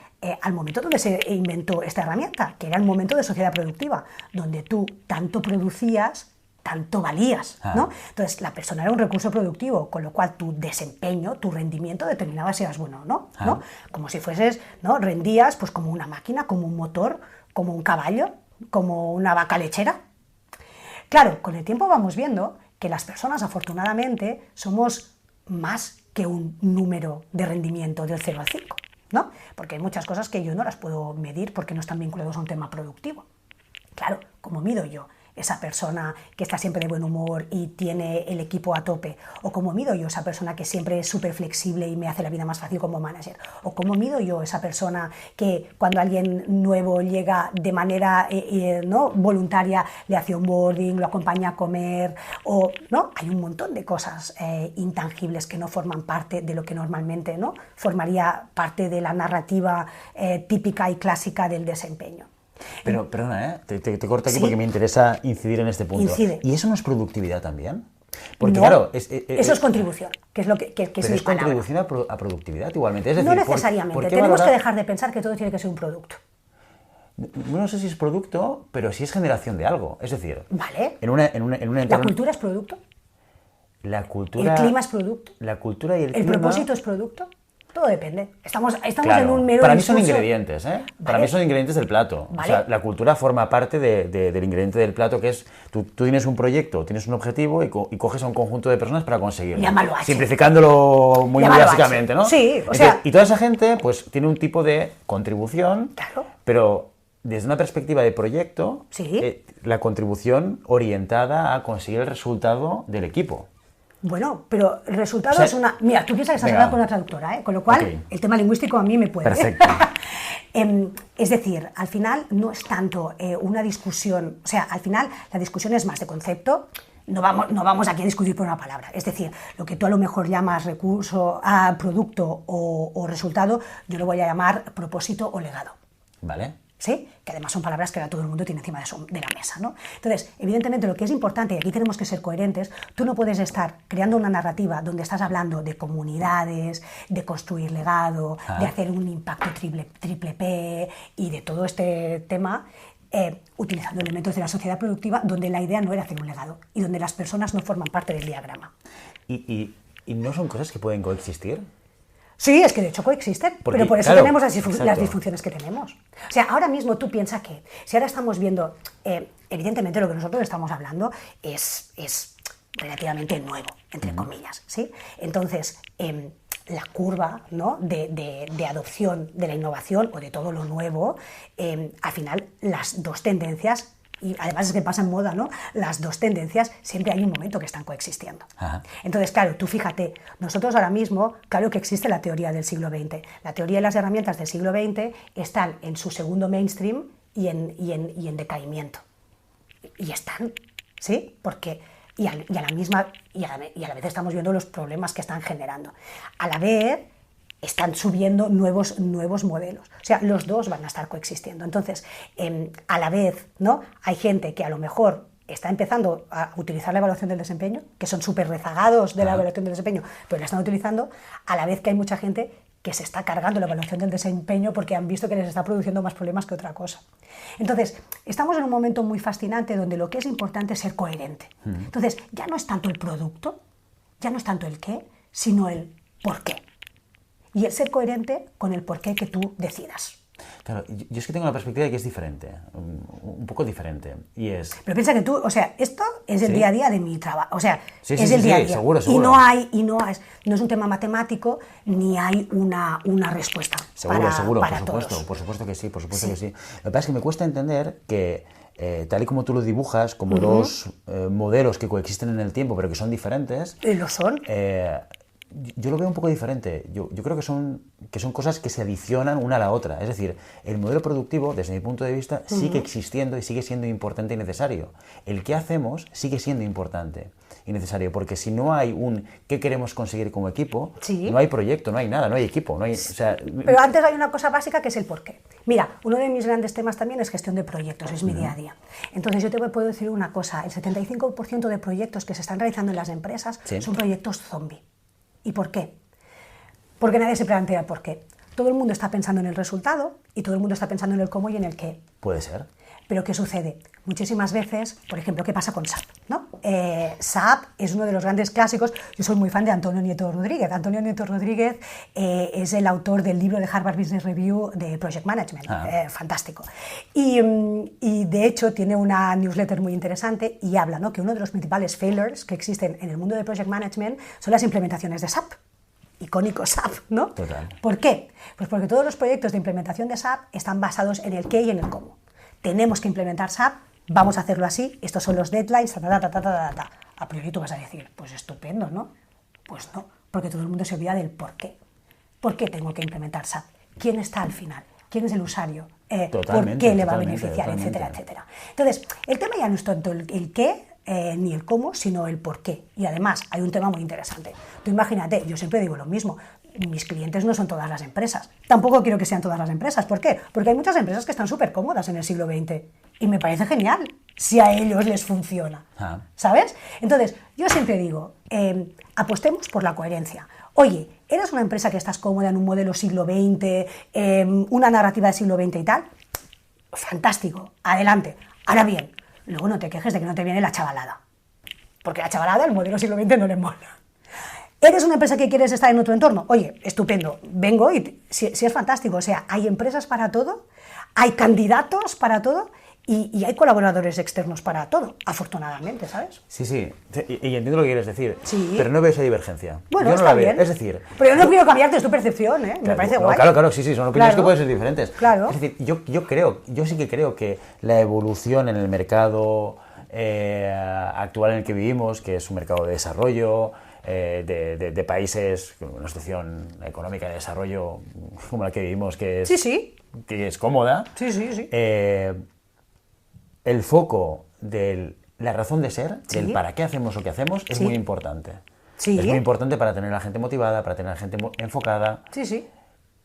al momento donde se inventó esta herramienta, que era el momento de sociedad productiva, donde tú tanto producías, tanto valías, ¿no? Entonces, la persona era un recurso productivo, con lo cual tu desempeño, tu rendimiento determinaba si eras bueno o no, ¿no? Como si fueses, ¿no? Rendías pues como una máquina, como un motor, como un caballo, como una vaca lechera. Claro, con el tiempo vamos viendo que las personas, afortunadamente, somos más que un número de rendimiento del 0 al 5, ¿no? Porque hay muchas cosas que yo no las puedo medir porque no están vinculados a un tema productivo. Claro, ¿cómo mido yo esa persona que está siempre de buen humor y tiene el equipo a tope? ¿O cómo mido yo esa persona que siempre es súper flexible y me hace la vida más fácil como manager? ¿O cómo mido yo esa persona que cuando alguien nuevo llega de manera ¿no? voluntaria le hace onboarding, lo acompaña a comer? O, ¿no? Hay un montón de cosas intangibles que no forman parte de lo que normalmente, ¿no? formaría parte de la narrativa típica y clásica del desempeño. Pero, perdona, te corto aquí Sí. porque me interesa incidir en este punto. Incide. ¿Y eso no es productividad también? Porque No, claro, eso es contribución, que es lo que pero es mi es palabra. contribución a productividad igualmente. Es decir, No ¿por necesariamente, qué tenemos valorar- que dejar de pensar que todo tiene que ser un producto. No sé si es producto, pero sí es generación de algo. Es decir, Vale. en un ¿La entorno... cultura es producto? La cultura... ¿El clima es producto? La cultura y el ¿El clima... propósito es producto? Todo depende. Estamos Claro, en un mero para mí son discurso. ingredientes, ¿eh? Para Vale. mí son ingredientes del plato. Vale. O sea, la cultura forma parte del ingrediente del plato, que es, tú tienes un proyecto, tienes un objetivo y coges a un conjunto de personas para conseguirlo. Llámalo H. Simplificándolo muy Llámalo básicamente, H. ¿no? Sí, o Entonces, sea- y toda esa gente, pues, tiene un tipo de contribución, Claro. pero desde una perspectiva de proyecto, Sí. La contribución orientada a conseguir el resultado del equipo. Bueno, pero el resultado O sea, es una... Mira, tú piensas que estás venga. hablando con una traductora, ¿eh? Con lo cual, Ok. el tema lingüístico a mí me puede. Perfecto. Es decir, al final no es tanto una discusión... O sea, al final la discusión es más de concepto. No vamos aquí a discutir por una palabra. Es decir, lo que tú a lo mejor llamas recurso, producto o resultado, yo lo voy a llamar propósito o legado. ¿Vale? ¿Sí? Que además son palabras que ahora todo el mundo tiene encima de la mesa, ¿no? Entonces, evidentemente lo que es importante, y aquí tenemos que ser coherentes, tú no puedes estar creando una narrativa donde estás hablando de comunidades, de construir legado, de hacer un impacto triple P y de todo este tema, utilizando elementos de la sociedad productiva donde la idea no era hacer un legado y donde las personas no forman parte del diagrama. ¿Y no son cosas que pueden coexistir? Sí, es que de hecho coexisten, Porque, pero por eso claro, tenemos las exacto. disfunciones que tenemos. O sea, ahora mismo tú piensas que, si ahora estamos viendo, evidentemente lo que nosotros estamos hablando es relativamente nuevo, entre comillas, ¿sí? Entonces, la curva, ¿no? de adopción de la innovación o de todo lo nuevo, al final las dos tendencias, y además es que pasa en moda, ¿no? Las dos tendencias siempre hay un momento que están coexistiendo. Ajá. Entonces, claro, tú fíjate, nosotros ahora mismo, claro que existe la teoría del siglo XX. La teoría y las herramientas del siglo XX están en su segundo mainstream y en decaimiento. Y están, ¿sí? Porque, y a la vez estamos viendo los problemas que están generando. A la vez están subiendo nuevos modelos. O sea, los dos van a estar coexistiendo. Entonces, a la vez, ¿no? Hay gente que a lo mejor está empezando a utilizar la evaluación del desempeño, que son súper rezagados de la evaluación del desempeño, pero la están utilizando, a la vez que hay mucha gente que se está cargando la evaluación del desempeño porque han visto que les está produciendo más problemas que otra cosa. Entonces, estamos en un momento muy fascinante donde lo que es importante es ser coherente. Entonces, ya no es tanto el producto, ya no es tanto el qué, sino el por qué. Y el ser coherente con el porqué que tú decidas. Claro, yo es que tengo una perspectiva que es diferente, un poco diferente, y es... Pero piensa que tú, o sea, esto es el Sí. día a día de mi trabajo, o sea, Sí, es sí, el sí, día a sí, día. seguro. No es un tema matemático, ni hay una respuesta Seguro, para por supuesto, todos. por supuesto que sí, por supuesto Sí. que sí. Lo que pasa es que me cuesta entender que, tal y como tú lo dibujas, como dos modelos que coexisten en el tiempo, pero que son diferentes, Lo son. yo lo veo un poco diferente. Yo creo que son cosas que se adicionan una a la otra. Es decir, el modelo productivo, desde mi punto de vista, sigue existiendo y sigue siendo importante y necesario. El qué hacemos sigue siendo importante y necesario, porque si no hay un qué queremos conseguir como equipo, Sí. no hay proyecto, no hay nada, no hay equipo. No hay, o sea, Pero antes hay una cosa básica que es el porqué. Mira, uno de mis grandes temas también es gestión de proyectos, es mi día a día. Entonces yo te puedo decir una cosa, el 75% de proyectos que se están realizando en las empresas Sí. son proyectos zombie. ¿Y por qué? Porque nadie se plantea por qué. Todo el mundo está pensando en el resultado y todo el mundo está pensando en el cómo y en el qué. puede ser. Pero ¿qué sucede? Muchísimas veces, por ejemplo, ¿qué pasa con SAP? ¿No? SAP es uno de los grandes clásicos. Yo soy muy fan de Antonio Nieto Rodríguez. Antonio Nieto Rodríguez es el autor del libro de Harvard Business Review de Project Management. Fantástico. Y de hecho tiene una newsletter muy interesante y habla, ¿no?, que uno de los principales failures que existen en el mundo de Project Management son las implementaciones de SAP. Icónico SAP, ¿no? Total. ¿Por qué? Pues porque todos los proyectos de implementación de SAP están basados en el qué y en el cómo. Tenemos que implementar SAP, vamos a hacerlo así, estos son los deadlines, A priori tú vas a decir, pues estupendo, ¿no? Pues no, porque todo el mundo se olvida del por qué. ¿Por qué tengo que implementar SAP? ¿Quién está al final? ¿Quién es el usuario? ¿Por qué le va a beneficiar? Etcétera, etcétera. Entonces, el tema ya no es tanto el qué, ni el cómo, sino el por qué. Y además, hay un tema muy interesante. Tú imagínate, yo siempre digo lo mismo, mis clientes no son todas las empresas. Tampoco quiero que sean todas las empresas. ¿Por qué? Porque hay muchas empresas que están súper cómodas en el siglo XX. Y me parece genial si a ellos les funciona. ¿Sabes? Entonces, yo siempre digo, apostemos por la coherencia. Oye, ¿eres una empresa que estás cómoda en un modelo siglo XX, una narrativa del siglo XX y tal? Fantástico, adelante. Ahora bien, luego no te quejes de que no te viene la chavalada. Porque la chavalada, el modelo siglo XX no le mola. ¿Eres una empresa que quieres estar en otro entorno? Oye, estupendo, vengo y si es fantástico. O sea, hay empresas para todo, hay candidatos para todo y hay colaboradores externos para todo, afortunadamente, ¿sabes? Sí, y entiendo lo que quieres decir, sí. Pero no veo esa divergencia. Bueno, yo no está la veo. bien. Es decir... Pero yo no quiero cambiarte, es tu percepción, ¿eh? Me parece guay. Claro, sí, son opiniones que pueden ser diferentes. Claro. Es decir, yo sí que creo que la evolución en el mercado actual en el que vivimos, que es un mercado de desarrollo, de países con una situación económica de desarrollo como la que vivimos, que es, que es cómoda, el foco de la razón de ser, del para qué hacemos lo que hacemos, es muy importante. Es muy importante para tener a la gente motivada, para tener a la gente enfocada.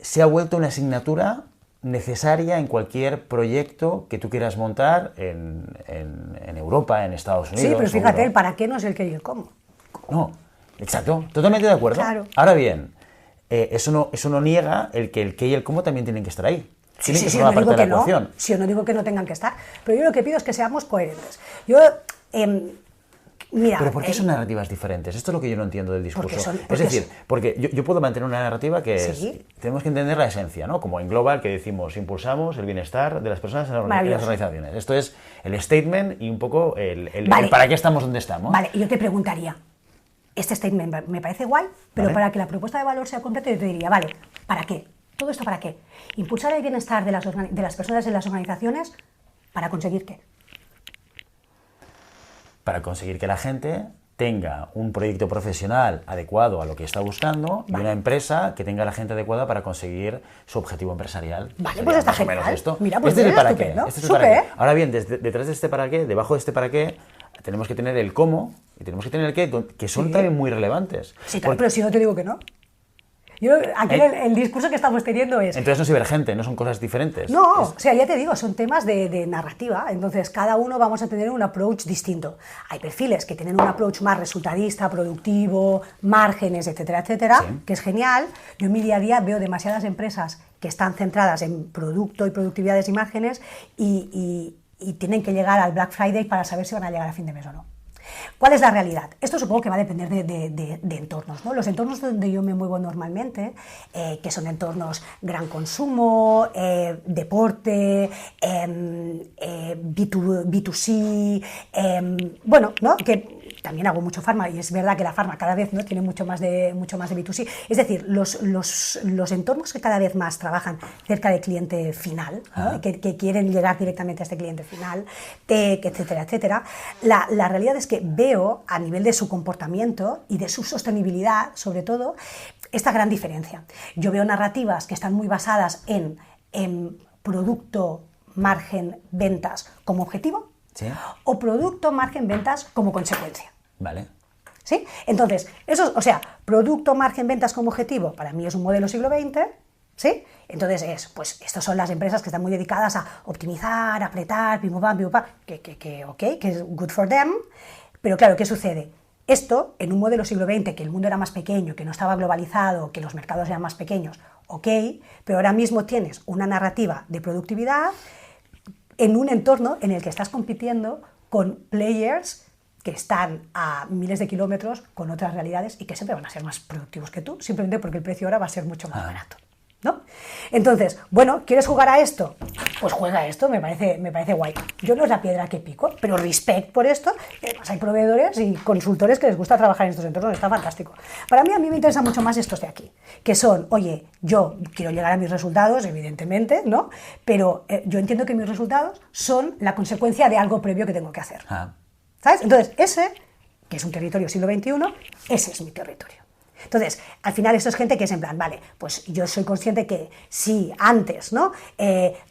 Se ha vuelto una asignatura necesaria en cualquier proyecto que tú quieras montar en Europa, en Estados Unidos. Sí, pero fíjate, el para qué no es el qué y el cómo. No, exacto, totalmente de acuerdo. Claro. Ahora bien, eso no niega el que el qué y el cómo también tienen que estar ahí. Tienen que formar parte de la ecuación. Sí, yo no digo que no tengan que estar, pero yo lo que pido es que seamos coherentes. Mira, pero ¿por qué son narrativas diferentes? Esto es lo que yo no entiendo del discurso. Es decir, porque yo puedo mantener una narrativa que es... Tenemos que entender la esencia, ¿no? Como en Global, que decimos, impulsamos el bienestar de las personas en las organizaciones. Esto es el statement y un poco el para qué estamos donde estamos. Vale, y yo te preguntaría, este statement me parece guay, pero para que la propuesta de valor sea completa, yo te diría, vale, ¿para qué? ¿Todo esto para qué? Impulsar el bienestar de las personas en las organizaciones, ¿para conseguir qué? Para conseguir que la gente tenga un proyecto profesional adecuado a lo que está buscando y una empresa que tenga la gente adecuada para conseguir su objetivo empresarial. Vale, pues está genial. Mira, pues este es el para qué. Este es el para qué. Ahora bien, detrás de este para qué, debajo de este para qué, tenemos que tener el cómo y tenemos que tener el qué, que son también muy relevantes. Sí, claro, pero si no te digo que no. Aquí el discurso que estamos teniendo es... Entonces no es divergente, no son cosas diferentes. No, o sea, ya te digo, son temas de narrativa, entonces cada uno vamos a tener un approach distinto. Hay perfiles que tienen un approach más resultadista, productivo, márgenes, etcétera, etcétera, que es genial. Yo en mi día a día veo demasiadas empresas que están centradas en producto y productividades y márgenes y tienen que llegar al Black Friday para saber si van a llegar a fin de mes o no. ¿Cuál es la realidad? Esto supongo que va a depender de entornos, ¿no? Los entornos donde yo me muevo normalmente, que son entornos gran consumo, deporte, B2C, bueno, ¿no? Que también hago mucho farma y es verdad que la farma cada vez, ¿no?, tiene mucho más de B2C. Es decir, los entornos que cada vez más trabajan cerca del cliente final, ¿no? que quieren llegar directamente a este cliente final, etcétera, etcétera. La realidad es que veo a nivel de su comportamiento y de su sostenibilidad, sobre todo, esta gran diferencia. Yo veo narrativas que están muy basadas en producto, margen, ventas como objetivo, o producto, margen, ventas como consecuencia. Vale. ¿Sí? Entonces, eso, o sea, producto, margen, ventas como objetivo, para mí es un modelo siglo XX, ¿sí? Entonces pues estas son las empresas que están muy dedicadas a optimizar, apretar, pim pam, que es good for them, pero claro, ¿qué sucede? Esto, en un modelo siglo XX, que el mundo era más pequeño, que no estaba globalizado, que los mercados eran más pequeños, pero ahora mismo tienes una narrativa de productividad en un entorno en el que estás compitiendo con players que están a miles de kilómetros con otras realidades y que siempre van a ser más productivos que tú, simplemente porque el precio ahora va a ser mucho más barato, ¿no? Entonces, bueno, ¿quieres jugar a esto? Pues juega a esto, me parece guay. Yo no es la piedra que pico, pero respect por esto. Además hay proveedores y consultores que les gusta trabajar en estos entornos, está fantástico. A mí me interesa mucho más estos de aquí, que son, oye, yo quiero llegar a mis resultados, evidentemente, ¿no? Pero yo entiendo que mis resultados son la consecuencia de algo previo que tengo que hacer. ¿Sabes? Entonces, ese, que es un territorio siglo XXI, ese es mi territorio. Entonces, al final esto es gente que es en plan, vale, pues yo soy consciente que si antes, ¿no?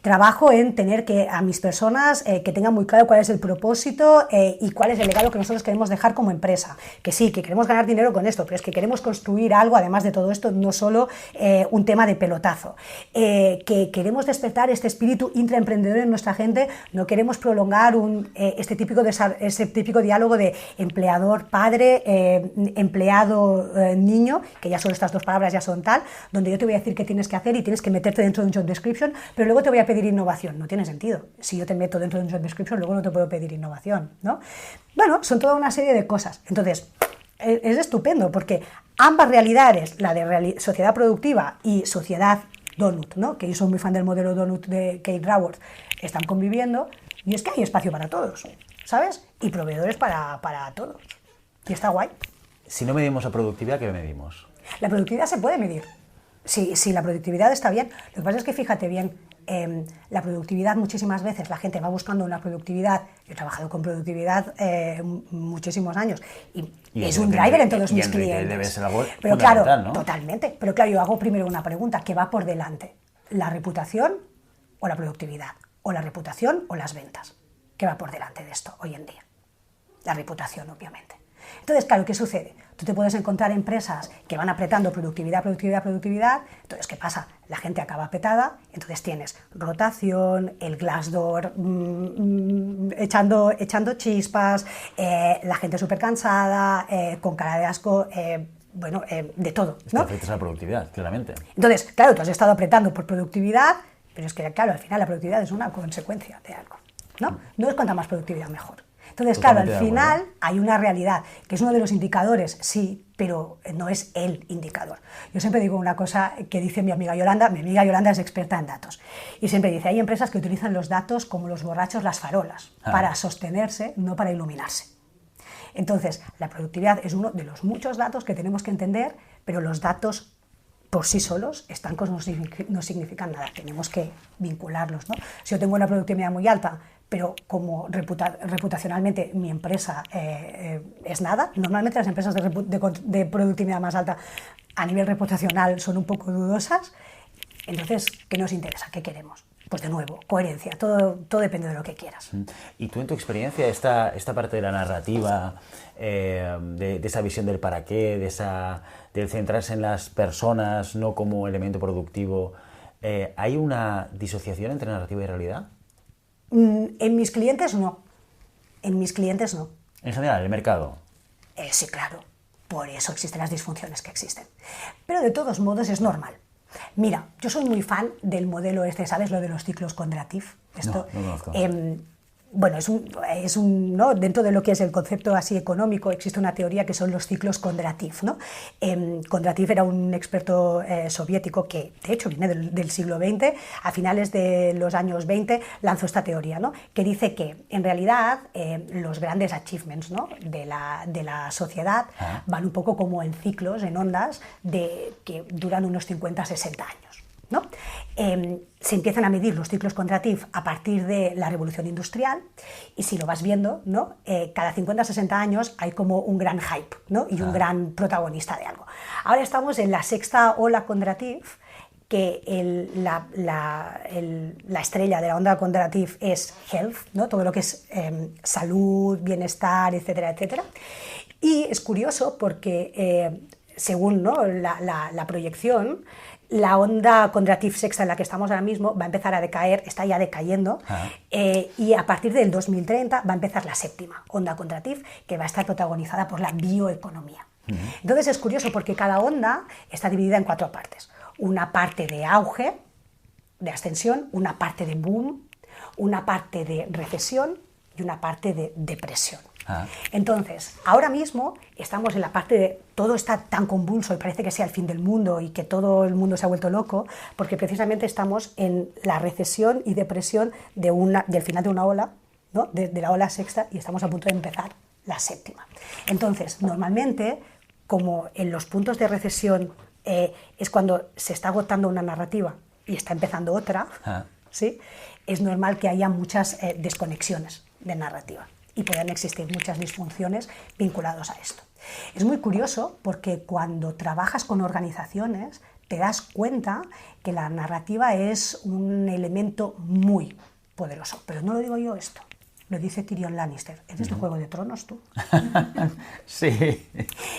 Trabajo en tener que a mis personas que tengan muy claro cuál es el propósito y cuál es el legado que nosotros queremos dejar como empresa. Que sí, que queremos ganar dinero con esto, pero es que queremos construir algo, además de todo esto, no solo un tema de pelotazo. Que queremos despertar este espíritu intraemprendedor en nuestra gente, no queremos prolongar este típico diálogo de empleador-padre, empleado-niño, que ya solo estas dos palabras ya son tal, donde yo te voy a decir qué tienes que hacer y tienes que meterte dentro de un job description, pero luego te voy a pedir innovación. No tiene sentido. Si yo te meto dentro de un job description, luego no te puedo pedir innovación, ¿no? Bueno, son toda una serie de cosas. Entonces, es estupendo porque ambas realidades, la de sociedad productiva y sociedad donut, ¿no? Que yo soy muy fan del modelo donut de Kate Raworth, están conviviendo y es que hay espacio para todos, ¿sabes? Y proveedores para todos. Y está guay. Si no medimos la productividad, ¿qué medimos? La productividad se puede medir. Si la productividad está bien. Lo que pasa es que fíjate bien, la productividad muchísimas veces la gente va buscando una productividad. Yo he trabajado con productividad muchísimos años y es un driver en todos mis clientes. Debe ser algo pero claro, ¿no? Totalmente. Pero claro, yo hago primero una pregunta, ¿qué va por delante? ¿La reputación o la productividad? ¿O la reputación o las ventas? ¿Qué va por delante de esto hoy en día? La reputación, obviamente. Entonces, claro, ¿qué sucede? Tú te puedes encontrar empresas que van apretando productividad. Entonces, ¿qué pasa? La gente acaba petada, entonces tienes rotación, el Glassdoor echando chispas, la gente súper cansada, con cara de asco, de todo, ¿no? Afectas a la productividad, claramente. Entonces, claro, tú has estado apretando por productividad, pero es que, claro, al final la productividad es una consecuencia de algo, ¿no? No es cuanta más productividad mejor. Entonces, claro, al final hay una realidad, que es uno de los indicadores, sí, pero no es el indicador. Yo siempre digo una cosa que dice mi amiga Yolanda es experta en datos, y siempre dice, hay empresas que utilizan los datos como los borrachos las farolas, para sostenerse, no para iluminarse. Entonces, la productividad es uno de los muchos datos que tenemos que entender, pero los datos por sí solos estancos no significan nada, tenemos que vincularlos, ¿no? Si yo tengo una productividad muy alta, pero como reputacionalmente mi empresa es nada, normalmente las empresas de productividad más alta a nivel reputacional son un poco dudosas, entonces, ¿qué nos interesa? ¿Qué queremos? Pues de nuevo, coherencia, todo depende de lo que quieras. Y tú en tu experiencia, esta parte de la narrativa, de esa visión del para qué, del centrarse en las personas, no como elemento productivo, ¿hay una disociación entre narrativa y realidad? En mis clientes no. En general, el mercado. Sí, claro. Por eso existen las disfunciones que existen. Pero de todos modos es normal. Mira, yo soy muy fan del modelo ¿sabes? Lo de los ciclos Kondratiev. Esto, no conozco. Bueno, ¿no? Dentro de lo que es el concepto así económico existe una teoría que son los ciclos Kondratiev, ¿no? Kondratiev era un experto soviético que de hecho viene del siglo XX, a finales de los años 20 lanzó esta teoría, ¿no? Que dice que en realidad los grandes achievements, ¿no? de la sociedad van un poco como en ciclos, en ondas que duran unos 50-60 años. ¿No? Se empiezan a medir los ciclos Kondratiev a partir de la revolución industrial y si lo vas viendo, ¿no? Cada 50-60 años hay como un gran hype, ¿no? Y un gran protagonista de algo. Ahora estamos en la sexta ola Kondratiev, que la estrella de la onda Kondratiev es health, ¿no? Todo lo que es salud, bienestar, etcétera, etcétera. Y es curioso porque según, ¿no? la proyección, la onda Kondratiev sexta en la que estamos ahora mismo va a empezar a decaer, está ya decayendo, y a partir del 2030 va a empezar la séptima onda Kondratiev, que va a estar protagonizada por la bioeconomía. Entonces es curioso porque cada onda está dividida en 4 partes. Una parte de auge, de ascensión, una parte de boom, una parte de recesión y una parte de depresión. Entonces, ahora mismo estamos en la parte de todo está tan convulso y parece que sea el fin del mundo y que todo el mundo se ha vuelto loco, porque precisamente estamos en la recesión y depresión del final de una ola, ¿no? de la ola sexta, y estamos a punto de empezar la séptima. Entonces, normalmente, como en los puntos de recesión es cuando se está agotando una narrativa y está empezando otra, ¿sí? Es normal que haya muchas desconexiones de narrativa y puedan existir muchas disfunciones vinculadas a esto. Es muy curioso porque cuando trabajas con organizaciones te das cuenta que la narrativa es un elemento muy poderoso, pero no lo digo yo esto. Lo dice Tyrion Lannister. ¿Eres de Juego de Tronos tú? Sí.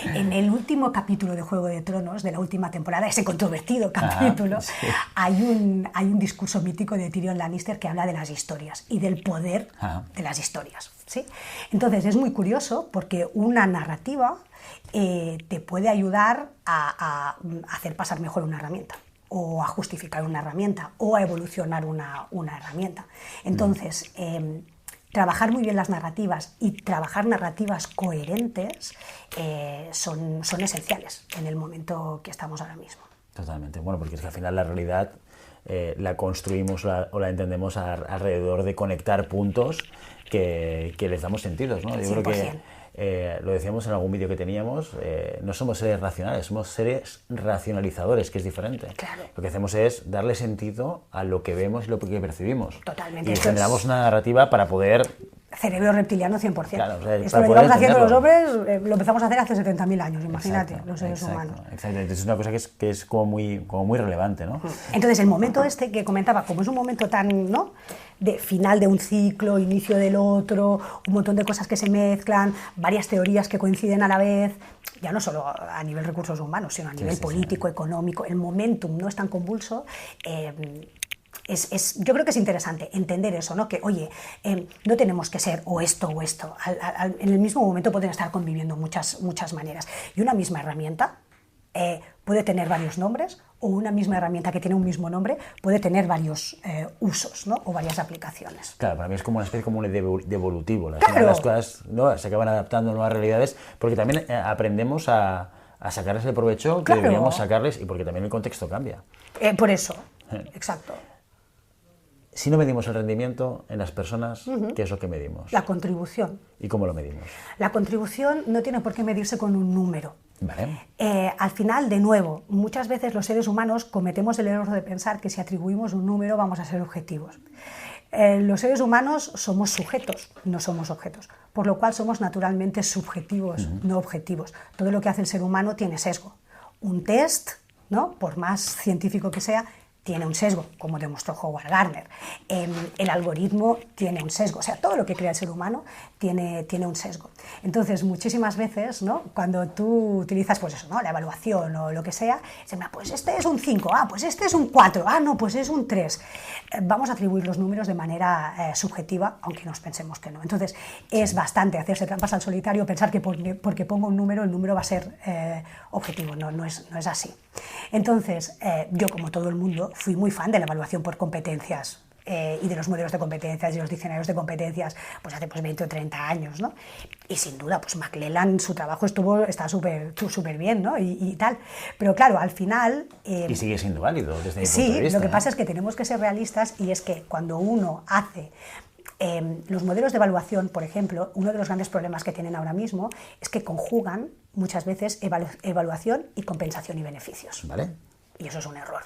En el último capítulo de Juego de Tronos, de la última temporada, ese controvertido capítulo, sí. hay un discurso mítico de Tyrion Lannister que habla de las historias y del poder de las historias, ¿sí? Entonces es muy curioso porque una narrativa te puede ayudar a hacer pasar mejor una herramienta, o a justificar una herramienta, o a evolucionar una herramienta. Entonces, trabajar muy bien las narrativas y trabajar narrativas coherentes son esenciales en el momento que estamos ahora mismo. Totalmente. Bueno, porque es que al final la realidad la construimos o la entendemos alrededor de conectar puntos que les damos sentidos, ¿no? Yo 100%. creo que lo decíamos en algún vídeo que teníamos, no somos seres racionales, somos seres racionalizadores, que es diferente. Claro. Lo que hacemos es darle sentido a lo que vemos y lo que percibimos. Totalmente. Y generamos una narrativa para poder... Cerebro reptiliano 100%. Claro, o sea, esto lo llevamos haciendo los hombres, lo empezamos a hacer hace 70.000 años, imagínate, exacto, los seres humanos. Exacto, es una cosa que es como muy relevante, ¿no? Entonces, el momento este que comentaba, como es un momento tan, ¿no?, de final de un ciclo, inicio del otro, un montón de cosas que se mezclan, varias teorías que coinciden a la vez, ya no solo a nivel recursos humanos, sino a nivel político, económico, el momentum no es tan convulso. Yo creo que es interesante entender eso, ¿no? Que, oye, no tenemos que ser o esto o esto. En el mismo momento pueden estar conviviendo muchas maneras. Y una misma herramienta puede tener varios nombres, o una misma herramienta que tiene un mismo nombre puede tener varios usos, ¿no? O varias aplicaciones. Claro, para mí es como una especie de evolutivo. Claro. Las cosas, ¿no?, se acaban adaptando a nuevas realidades porque también aprendemos a sacarles el provecho que deberíamos sacarles, y porque también el contexto cambia. Por eso, exacto. Si no medimos el rendimiento en las personas, ¿qué es lo que medimos? La contribución. ¿Y cómo lo medimos? La contribución no tiene por qué medirse con un número. Vale. Al final, de nuevo, muchas veces los seres humanos cometemos el error de pensar que si atribuimos un número vamos a ser objetivos. Los seres humanos somos sujetos, no somos objetos, por lo cual somos naturalmente subjetivos, no objetivos. Todo lo que hace el ser humano tiene sesgo. Un test, ¿no?, por más científico que sea, tiene un sesgo, como demostró Howard Gardner. El algoritmo tiene un sesgo, o sea, todo lo que crea el ser humano tiene un sesgo. Entonces, muchísimas veces, ¿no?, cuando tú utilizas, pues eso, ¿no?, la evaluación o lo que sea, pues este es un 5, pues este es un 4, no, pues es un 3. Vamos a atribuir los números de manera subjetiva, aunque nos pensemos que no. Entonces, es bastante hacerse trampas al solitario, pensar que porque pongo un número, el número va a ser objetivo. No es así. Entonces, yo, como todo el mundo, fui muy fan de la evaluación por competencias y de los modelos de competencias y los diccionarios de competencias, pues hace 20 o 30 años, ¿no? Y sin duda, pues McClellan, su trabajo está súper bien, ¿no? Y tal. Pero claro, al final... y sigue siendo válido desde mi punto de Sí, vista. lo que pasa es que tenemos que ser realistas, y es que cuando uno hace... los modelos de evaluación, por ejemplo, uno de los grandes problemas que tienen ahora mismo es que conjugan muchas veces evaluación y compensación y beneficios. ¿Vale? Y eso es un error.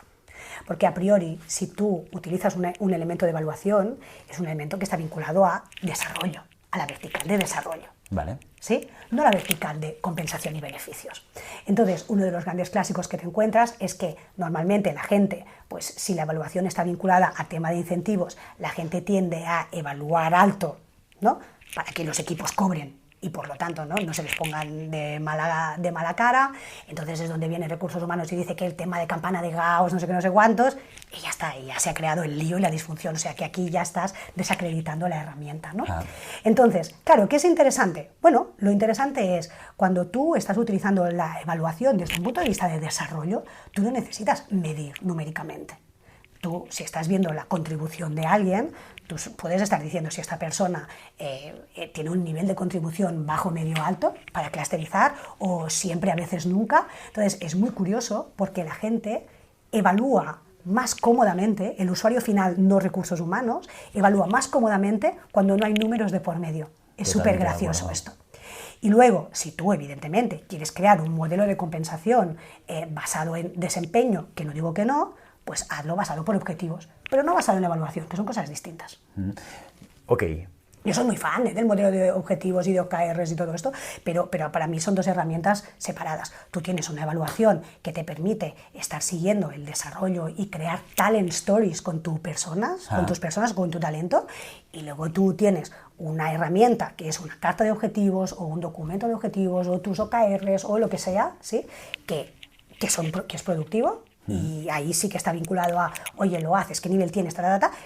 Porque a priori, si tú utilizas un elemento de evaluación, es un elemento que está vinculado a desarrollo, a la vertical de desarrollo. Vale. ¿Sí? No la vertical de compensación y beneficios. Entonces, uno de los grandes clásicos que te encuentras es que normalmente la gente, pues si la evaluación está vinculada a tema de incentivos, la gente tiende a evaluar alto, ¿no?, para que los equipos cobren y por lo tanto no se les pongan de mala cara. Entonces es donde viene Recursos Humanos y dice que el tema de campana de Gauss, no sé qué, no sé cuántos, y ya está, y ya se ha creado el lío y la disfunción, o sea que aquí ya estás desacreditando la herramienta, ¿no? Entonces, claro, ¿qué es interesante? Bueno, lo interesante es cuando tú estás utilizando la evaluación desde un punto de vista de desarrollo, tú no necesitas medir numéricamente. tú, si estás viendo la contribución de alguien, tú puedes estar diciendo si esta persona tiene un nivel de contribución bajo, medio, alto, para clusterizar, o siempre, a veces, nunca. Entonces, es muy curioso porque la gente evalúa más cómodamente, el usuario final, no recursos humanos, evalúa más cómodamente cuando no hay números de por medio. Es súper gracioso esto. Y luego, si tú, evidentemente, quieres crear un modelo de compensación basado en desempeño, que no digo que no, pues hazlo basado por objetivos, pero no basado en evaluación, que son cosas distintas. Ok. Yo soy muy fan del modelo de objetivos y de OKRs y todo esto, pero para mí son dos herramientas separadas. Tú tienes una evaluación que te permite estar siguiendo el desarrollo y crear talent stories con tus personas, con tu talento, y luego tú tienes una herramienta que es una carta de objetivos o un documento de objetivos o tus OKRs o lo que sea, ¿sí? que es productivo. Y ahí sí que está vinculado a, oye, lo haces, qué nivel tienes,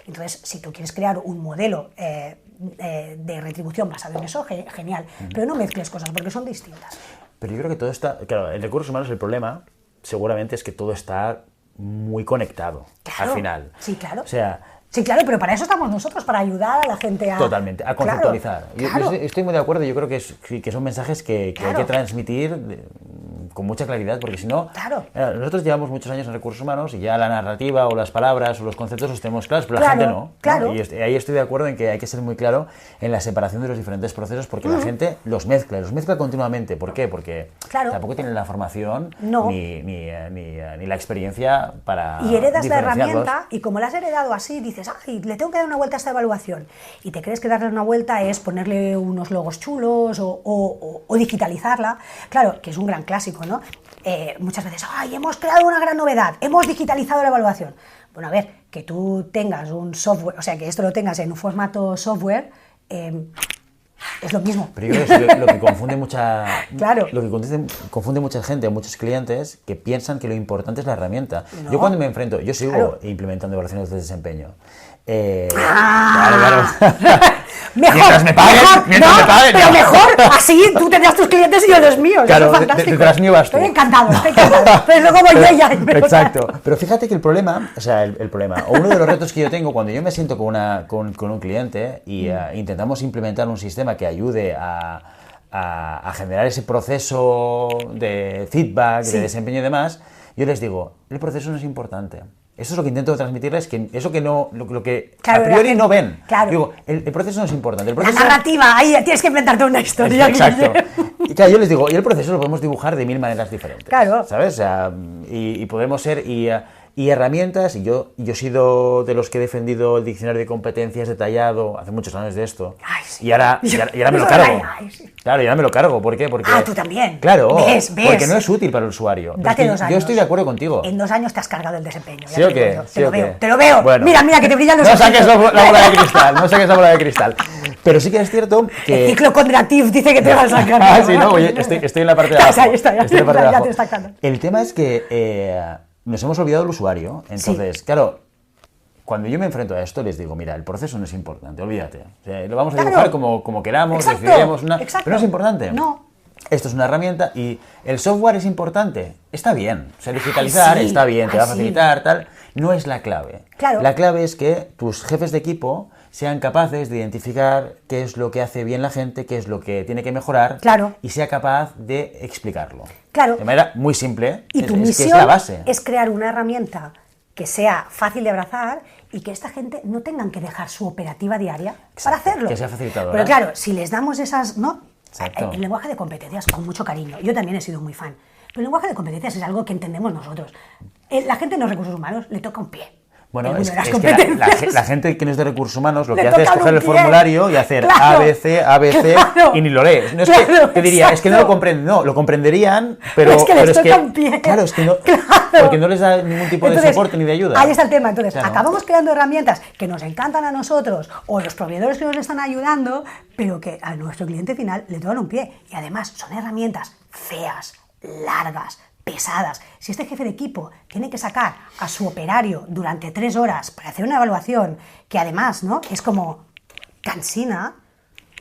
entonces, si tú quieres crear un modelo de retribución basado en eso, genial, pero no mezcles cosas porque son distintas. Pero yo creo que todo está, claro, en recursos humanos el problema seguramente es que todo está muy conectado, claro, al final. Sí, claro. O sea, sí, claro, pero para eso estamos nosotros, para ayudar a la gente a... Totalmente, a conceptualizar. Claro. Yo estoy muy de acuerdo, yo creo que son mensajes que hay que transmitir con mucha claridad, porque si no... Claro. Nosotros llevamos muchos años en recursos humanos y ya la narrativa o las palabras o los conceptos los tenemos claros, pero la gente no. Claro. ¿no? Y ahí estoy de acuerdo en que hay que ser muy claro en la separación de los diferentes procesos, porque la gente los mezcla continuamente. ¿Por qué? Porque tampoco tienen la formación ni la experiencia para y heredas la diferenciarlos. herramienta, y como la has heredado así, dices, ay, le tengo que dar una vuelta a esta evaluación. Y te crees que darle una vuelta es ponerle unos logos chulos o digitalizarla. Claro, que es un gran clásico, ¿no? Muchas veces, ay, hemos creado una gran novedad, hemos digitalizado la evaluación. Bueno, a ver, que tú tengas un software, o sea, que esto lo tengas en un formato software, es lo mismo. Pero yo creo que lo que confunde confunde mucha gente, muchos clientes, que piensan que lo importante es la herramienta. No. Yo cuando me enfrento, yo sigo implementando evaluaciones de desempeño. Claro. Mejor, mientras me paguen, pero mejor, así tú tendrás tus clientes y yo los míos. Claro, es fantástico. detrás mío vas tú. Estoy encantado, pero luego voy yo ya. Exacto, pero fíjate que el problema, o uno de los retos que yo tengo cuando yo me siento con un cliente y intentamos implementar un sistema que ayude a generar ese proceso de feedback, de desempeño y demás, yo les digo, el proceso no es importante. Eso es lo que intento transmitirles, que eso que no, lo que a priori no ven. Claro. Digo, el proceso no es importante. El proceso... La narrativa, ahí tienes que inventarte una historia. Exacto. Y claro, yo les digo, y el proceso lo podemos dibujar de 1000 maneras diferentes. Claro. ¿Sabes? O sea, y podemos ser... Y herramientas, y yo he sido de los que he defendido el diccionario de competencias detallado hace muchos años de esto. Ay, sí. Y ahora me lo cargo. Sí. Claro, y ahora me lo cargo. ¿Por qué? Porque, tú también. Claro, ¿Ves? Porque no es útil para el usuario. Date 2 años. Yo estoy de acuerdo contigo. En 2 años te has cargado el desempeño. ¿Sí o qué? Te lo veo. Bueno, mira, que te brillan los ojos. No saques la bola de cristal, no saques la bola de cristal. Pero sí que es cierto que... El ciclo Condrativ dice que te vas a sacar. Sí, no, oye, estoy en la parte de abajo. Ahí está, ya te está sacando. El tema es que... nos hemos olvidado del usuario, entonces, claro, cuando yo me enfrento a esto les digo, mira, el proceso no es importante, olvídate, o sea, lo vamos a dibujar como queramos, decidiremos pero no es importante. No. Esto es una herramienta y el software es importante, está bien, o sea, digitalizar está bien, te va a facilitar, tal, no es la clave. Claro. La clave es que tus jefes de equipo sean capaces de identificar qué es lo que hace bien la gente, qué es lo que tiene que mejorar, y sea capaz de explicarlo. Claro. De manera muy simple, y tu misión que es la base. Es crear una herramienta que sea fácil de abrazar y que esta gente no tengan que dejar su operativa diaria para hacerlo. Que sea facilitadora. Pero claro, si les damos esas... ¿no? Exacto. El lenguaje de competencias, con mucho cariño, yo también he sido muy fan, pero el lenguaje de competencias es algo que entendemos nosotros. La gente en los recursos humanos le toca un pie. Bueno, es que la gente que no es de recursos humanos lo que hace es coger el formulario y hacer ABC, y ni lo lees. No es que te diría, es que no lo comprenden, no, lo comprenderían, pero es que les toca un pie. Claro, es que no, porque no les da ningún tipo de soporte ni de ayuda. Ahí está el tema. Entonces, claro, acabamos creando herramientas que nos encantan a nosotros o los proveedores que nos están ayudando, pero que a nuestro cliente final le tocan un pie. Y además son herramientas feas, largas, pesadas. Si este jefe de equipo tiene que sacar a su operario durante 3 horas para hacer una evaluación, que además, ¿no?, es como cansina,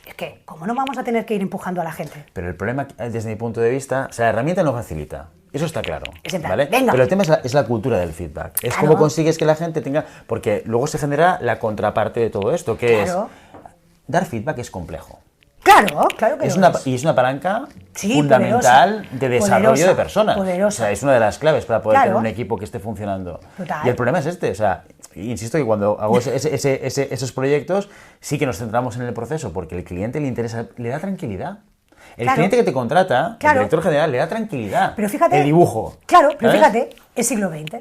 es que, ¿cómo no vamos a tener que ir empujando a la gente? Pero el problema, desde mi punto de vista, o sea, la herramienta no facilita. Eso está claro, Es en plan, ¿vale? venga. Pero el tema es la cultura del feedback. Es Claro. cómo consigues que la gente tenga... Porque luego se genera la contraparte de todo esto, que Claro. es... Dar feedback es complejo. Claro que Es lo una, es. y es una palanca Sí, fundamental poderosa. de desarrollo Poderosa, de personas. poderosa. O sea, es una de las claves para poder Claro. tener un equipo que esté funcionando. Total. Y el problema es este, o sea, insisto que cuando hago esos proyectos sí que nos centramos en el proceso porque el cliente le interesa, le da tranquilidad. El Claro. cliente que te contrata, Claro. el director general, le da tranquilidad. Pero fíjate... El dibujo. Claro, pero ¿sabes? fíjate, es siglo XX.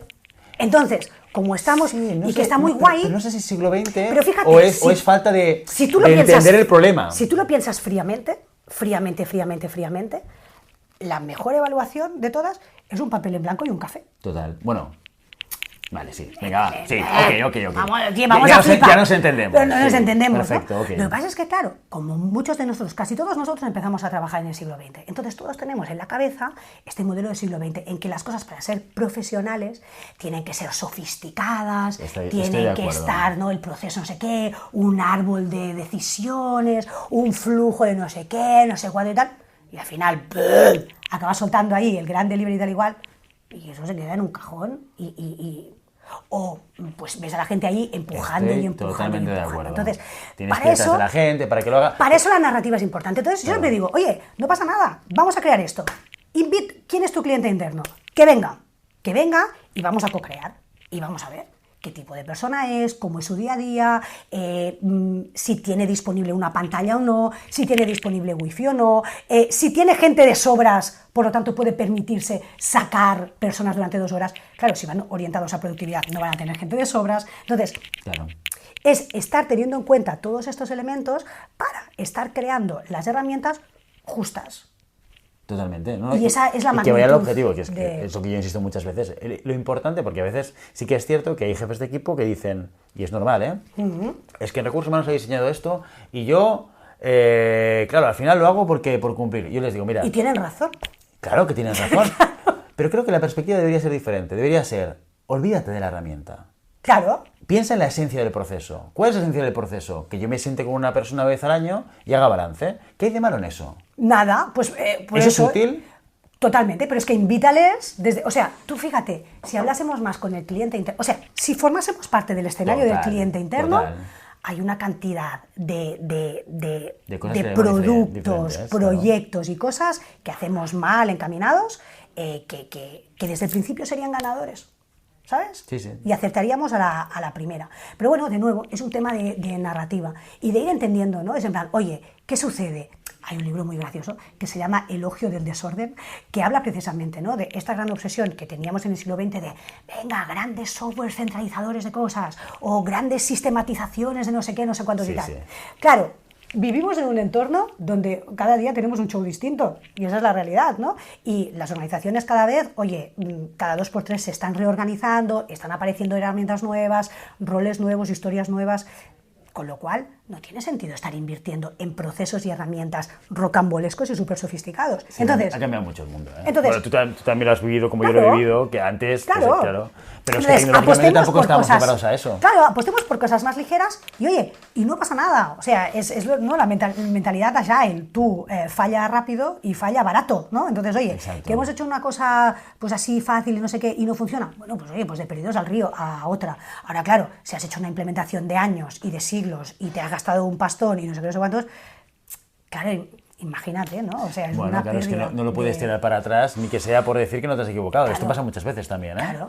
Entonces, como estamos, Sí, no y sé, que está muy no, guay... pero no sé si es siglo XX Pero fíjate, o es si- falta de, si tú lo de piensas, entender el problema. Si tú lo piensas fríamente, la mejor evaluación de todas es un papel en blanco y un café. Total. Bueno. Vale, sí. Venga, va. Sí, ok. Vamos, tío, Ya- vamos ya a nos- flipar. ya nos entendemos, Pero no nos sí. entendemos, Perfecto, ¿no? ok. Lo que pasa es que, claro, como muchos de nosotros, casi todos nosotros empezamos a trabajar en el siglo XX. Entonces todos tenemos en la cabeza este modelo del siglo XX en que las cosas para ser profesionales tienen que ser sofisticadas, Estoy de tienen que acuerdo. estar, ¿no? El proceso no sé qué, un árbol de decisiones, un flujo de no sé qué, no sé cuándo y tal. Y al final, ¡pum!, acabas soltando ahí el gran delivery y tal igual, y eso se queda en un cajón o pues ves a la gente ahí empujando Estoy y empujando totalmente y de empujando. acuerdo. Entonces, Tienes para que detrás eso, de la gente para que lo haga. para eso la narrativa es importante. Entonces yo siempre digo, oye, no pasa nada, vamos a crear esto. ¿Quién es tu cliente interno? Que venga y vamos a co-crear. Y vamos a ver qué tipo de persona es, cómo es su día a día, si tiene disponible una pantalla o no, si tiene disponible wifi o no, si tiene gente de sobras, por lo tanto puede permitirse sacar personas durante 2 horas. Claro, si van orientados a productividad no van a tener gente de sobras. Entonces, Claro. es estar teniendo en cuenta todos estos elementos para estar creando las herramientas justas. Totalmente. ¿no? Y esa es la y que vaya al magnitud objetivo, que es de- eso que yo insisto muchas veces. Lo importante, porque a veces sí que es cierto que hay jefes de equipo que dicen, y es normal, ¿eh? Es que en Recursos Humanos he diseñado esto y yo, claro, al final lo hago por cumplir. Yo les digo, mira, Y tienen razón. claro que tienes razón, pero creo que la perspectiva debería ser diferente. Debería ser, olvídate de la herramienta. Claro, Piensa en la esencia del proceso. ¿Cuál es la esencia del proceso? Que yo me siente con una persona una vez al año y haga balance. ¿Qué hay de malo en eso? nada, pues ¿Eso es útil? Totalmente, pero es que invítales desde, o sea, tú fíjate, si hablásemos más con el cliente interno, o sea, si formásemos parte del escenario del Total, cliente interno, total. hay una cantidad de cosas que debemos productos, diferentes, proyectos y cosas que hacemos mal encaminados, que desde el principio serían ganadores. ¿Sabes? Sí, sí. Y acertaríamos a la primera. Pero bueno, de nuevo, es un tema de narrativa y de ir entendiendo, ¿no? Es en plan, oye, ¿qué sucede? Hay un libro muy gracioso que se llama Elogio del desorden, que habla precisamente, ¿no?, de esta gran obsesión que teníamos en el siglo XX de, venga, grandes softwares centralizadores de cosas o grandes sistematizaciones de no sé qué, no sé cuántos Sí, y tal. sí. Claro, vivimos en un entorno donde cada día tenemos un show distinto y esa es la realidad, ¿no? Y las organizaciones cada vez, oye, cada 2 por 3 se están reorganizando, están apareciendo herramientas nuevas, roles nuevos, historias nuevas, con lo cual no tiene sentido estar invirtiendo en procesos y herramientas rocambolescos y súper sofisticados. Sí, Entonces, ha cambiado mucho el mundo. ¿eh? Entonces- Bueno, tú también lo has vivido como yo lo Claro. he vivido, que antes, pues, Claro. claro. Pero es que Entonces, tecnológicamente apostemos tampoco por estábamos cosas- preparados a eso. Claro, apostemos por cosas más ligeras y oye, y no pasa nada. O sea, ¿no? La mentalidad agile, tú falla rápido y falla barato, ¿no? Entonces, oye, Exacto. que hemos hecho una cosa pues así fácil y no sé qué y no funciona. Bueno, pues oye, pues de perdidos al río a otra. Ahora, claro, si has hecho una implementación de años y de siglos y te has gastado un pastón y no sé qué, no sé cuántos, claro, imagínate, ¿no? O sea, es Bueno, una claro, es que pérdida no lo puedes de- tirar para atrás, ni que sea por decir que no te has equivocado. Esto Claro. pasa muchas veces también, ¿eh? Claro.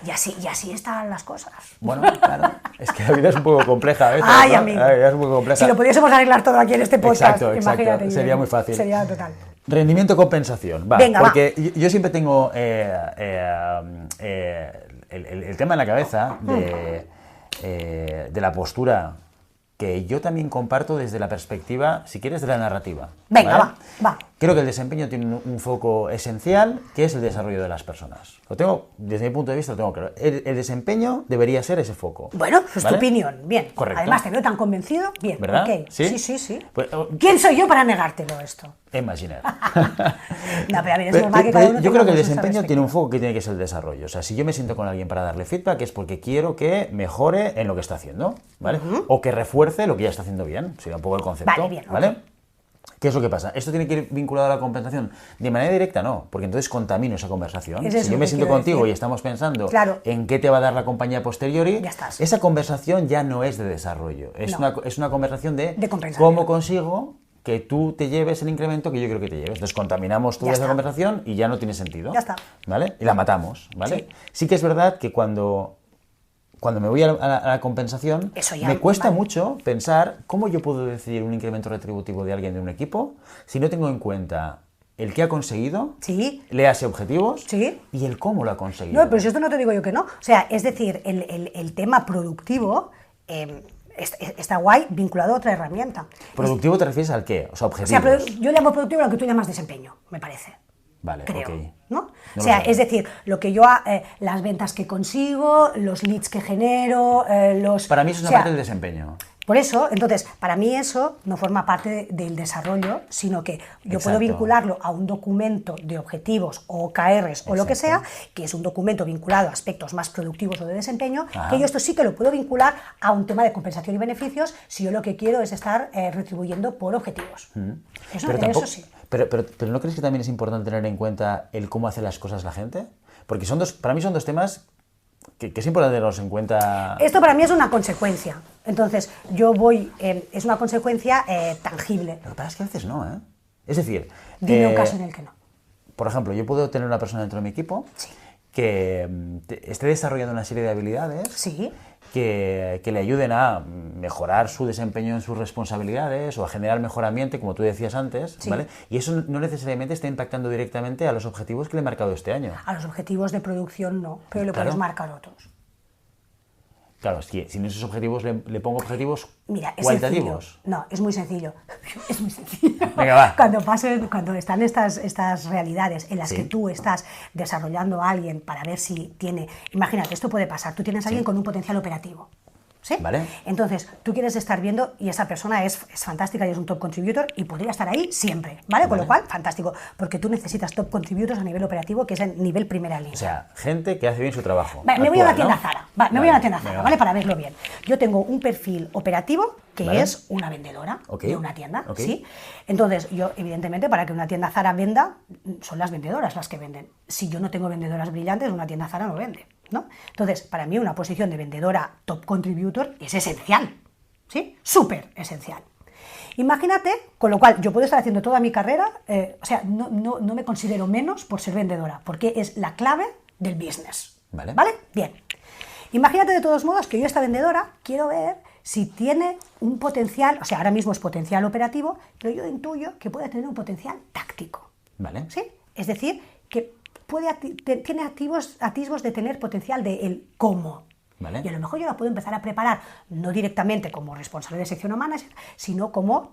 Y así están las cosas. Bueno, claro. Es que la vida es un poco compleja a veces. Ay, ¿no? amigo. Es un poco compleja. Si lo pudiésemos arreglar todo aquí en este podcast, Exacto, imagínate. sería muy fácil. Sería total. Rendimiento compensación. Va, Venga, porque yo siempre tengo el tema en la cabeza de la postura que yo también comparto desde la perspectiva, si quieres, de la narrativa. Venga, ¿vale? va. Creo que el desempeño tiene un foco esencial, que es el desarrollo de las personas. Lo tengo, desde mi punto de vista, lo tengo claro. El desempeño debería ser ese foco. Bueno, pues ¿vale? tu opinión, bien. Correcto. Además, te veo tan convencido, bien. ¿Verdad? Ok. ¿Sí? Sí. Pues, ¿Quién soy yo para negártelo esto? Imaginer. No, pero a ver, es normal que cada uno Yo tenga creo que el gustos al desempeño respecto. tiene un foco que tiene que ser el desarrollo. O sea, si yo me siento con alguien para darle feedback es porque quiero que mejore en lo que está haciendo, ¿vale? O que refuerce lo que ya está haciendo bien. Sería un poco el concepto. Vale, bien, ¿vale? ok. ¿Qué es lo que pasa? ¿Esto tiene que ir vinculado a la compensación? De manera directa no, porque entonces contamino esa conversación. Si yo me siento contigo y estamos pensando en qué te va a dar la compañía posteriori, esa conversación ya no es de desarrollo. Es una conversación de cómo consigo que tú te lleves el incremento que yo creo que te lleves. Entonces contaminamos toda esa conversación y ya no tiene sentido. Ya está. ¿Vale? Y la matamos, ¿vale? Sí que es verdad que cuando me voy a la compensación, me cuesta mucho pensar cómo yo puedo decidir un incremento retributivo de alguien de un equipo si no tengo en cuenta el que ha conseguido, léase objetivos, y el cómo lo ha conseguido. No, pero si esto no te digo yo que no. O sea, es decir, el tema productivo está guay vinculado a otra herramienta. ¿Productivo te refieres al qué? O sea, objetivos. O sea, yo llamo productivo lo que tú llamas desempeño, me parece. Vale, creo, okay. ¿no? O sea, es decir, lo que yo, las ventas que consigo, los leads que genero, Para mí eso es una parte del desempeño. Por eso, entonces, para mí eso no forma parte del desarrollo, sino que yo puedo vincularlo a un documento de objetivos o OKRs o lo que sea, que es un documento vinculado a aspectos más productivos o de desempeño, que yo esto sí que lo puedo vincular a un tema de compensación y beneficios si yo lo que quiero es estar retribuyendo por objetivos. Eso sí. Pero ¿no crees que también es importante tener en cuenta el cómo hace las cosas la gente? Porque para mí son dos temas que es importante tenerlos en cuenta. Esto para mí es una consecuencia. Entonces, yo voy... es una consecuencia tangible. Lo que pasa es que a veces no, ¿eh? Es decir... Dime un caso en el que no. Por ejemplo, yo puedo tener una persona dentro de mi equipo que esté desarrollando una serie de habilidades que le ayuden a mejorar su desempeño en sus responsabilidades o a generar mejor ambiente, como tú decías antes, ¿vale? Y eso no necesariamente está impactando directamente a los objetivos que le he marcado este año. A los objetivos de producción no, pero le puedes marcar otros. Claro, si en esos objetivos le pongo objetivos Sencillo. cualitativos. No, es muy sencillo. Es muy sencillo. Venga, va. Cuando están estas realidades en las que tú estás desarrollando a alguien para ver si tiene... Imagínate, esto puede pasar. Tú tienes a alguien con un potencial operativo. ¿Sí? Vale. Entonces, tú quieres estar viendo, y esa persona es fantástica y es un top contributor y podría estar ahí siempre, ¿vale? Con lo cual, fantástico, porque tú necesitas top contributors a nivel operativo, que es el nivel primera línea. O sea, gente que hace bien su trabajo. Vale, me voy a la tienda Zara, voy a la tienda Zara, ¿vale? Para verlo bien. Yo tengo un perfil operativo que es una vendedora de una tienda, ¿sí? Entonces, yo, evidentemente, para que una tienda Zara venda, son las vendedoras las que venden. Si yo no tengo vendedoras brillantes, una tienda Zara no vende, ¿no? Entonces, para mí una posición de vendedora top contributor es esencial, ¿sí? Súper esencial. Imagínate, con lo cual yo puedo estar haciendo toda mi carrera, o sea, no me considero menos por ser vendedora, porque es la clave del business, ¿vale? Bien. Imagínate de todos modos que yo esta vendedora quiero ver si tiene un potencial, o sea, ahora mismo es potencial operativo, pero yo intuyo que puede tener un potencial táctico, ¿vale? ¿Sí? Es decir, que tiene atisbos de tener potencial de el cómo. ¿Vale? Y a lo mejor yo la puedo empezar a preparar, no directamente como responsable de sección o manager, sino como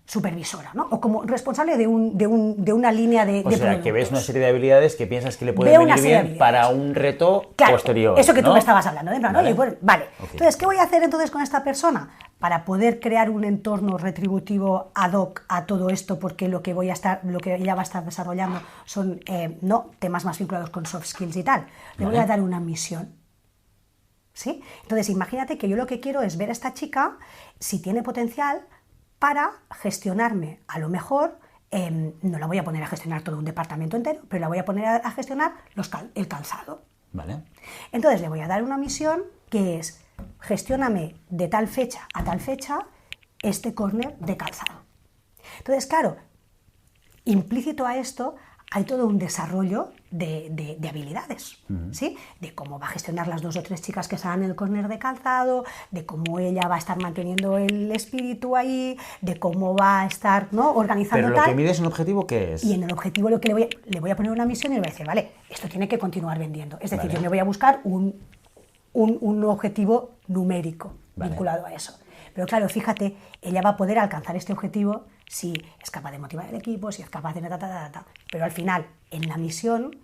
supervisora, ¿no? O como responsable de una línea de productos. O sea, que ves una serie de habilidades que piensas que le pueden venir bien para un reto posterior. Eso que tú me estabas hablando, ¿no? Vale. Entonces, ¿qué voy a hacer entonces con esta persona? Para poder crear un entorno retributivo ad hoc a todo esto, porque lo que ella va a estar desarrollando son temas más vinculados con soft skills y tal. Le voy a dar una misión. ¿Sí? Entonces, imagínate que yo lo que quiero es ver a esta chica si tiene potencial para gestionarme. A lo mejor no la voy a poner a gestionar todo un departamento entero, pero la voy a poner a gestionar el calzado. Vale. Entonces, le voy a dar una misión que es: gestióname de tal fecha a tal fecha este córner de calzado. Entonces, claro, implícito a esto hay todo un desarrollo de habilidades, ¿sí? De cómo va a gestionar las 2 o 3 chicas que están en el córner de calzado, de cómo ella va a estar manteniendo el espíritu ahí, de cómo va a estar, ¿no?, organizando. Pero lo que mide es un objetivo, ¿qué es? Y en el objetivo lo que le voy a poner una misión y le voy a decir, vale, esto tiene que continuar vendiendo. Es decir, yo me voy a buscar un objetivo numérico vinculado a eso. Pero claro, fíjate, ella va a poder alcanzar este objetivo si es capaz de motivar al equipo, si es capaz de... Pero al final, en la misión,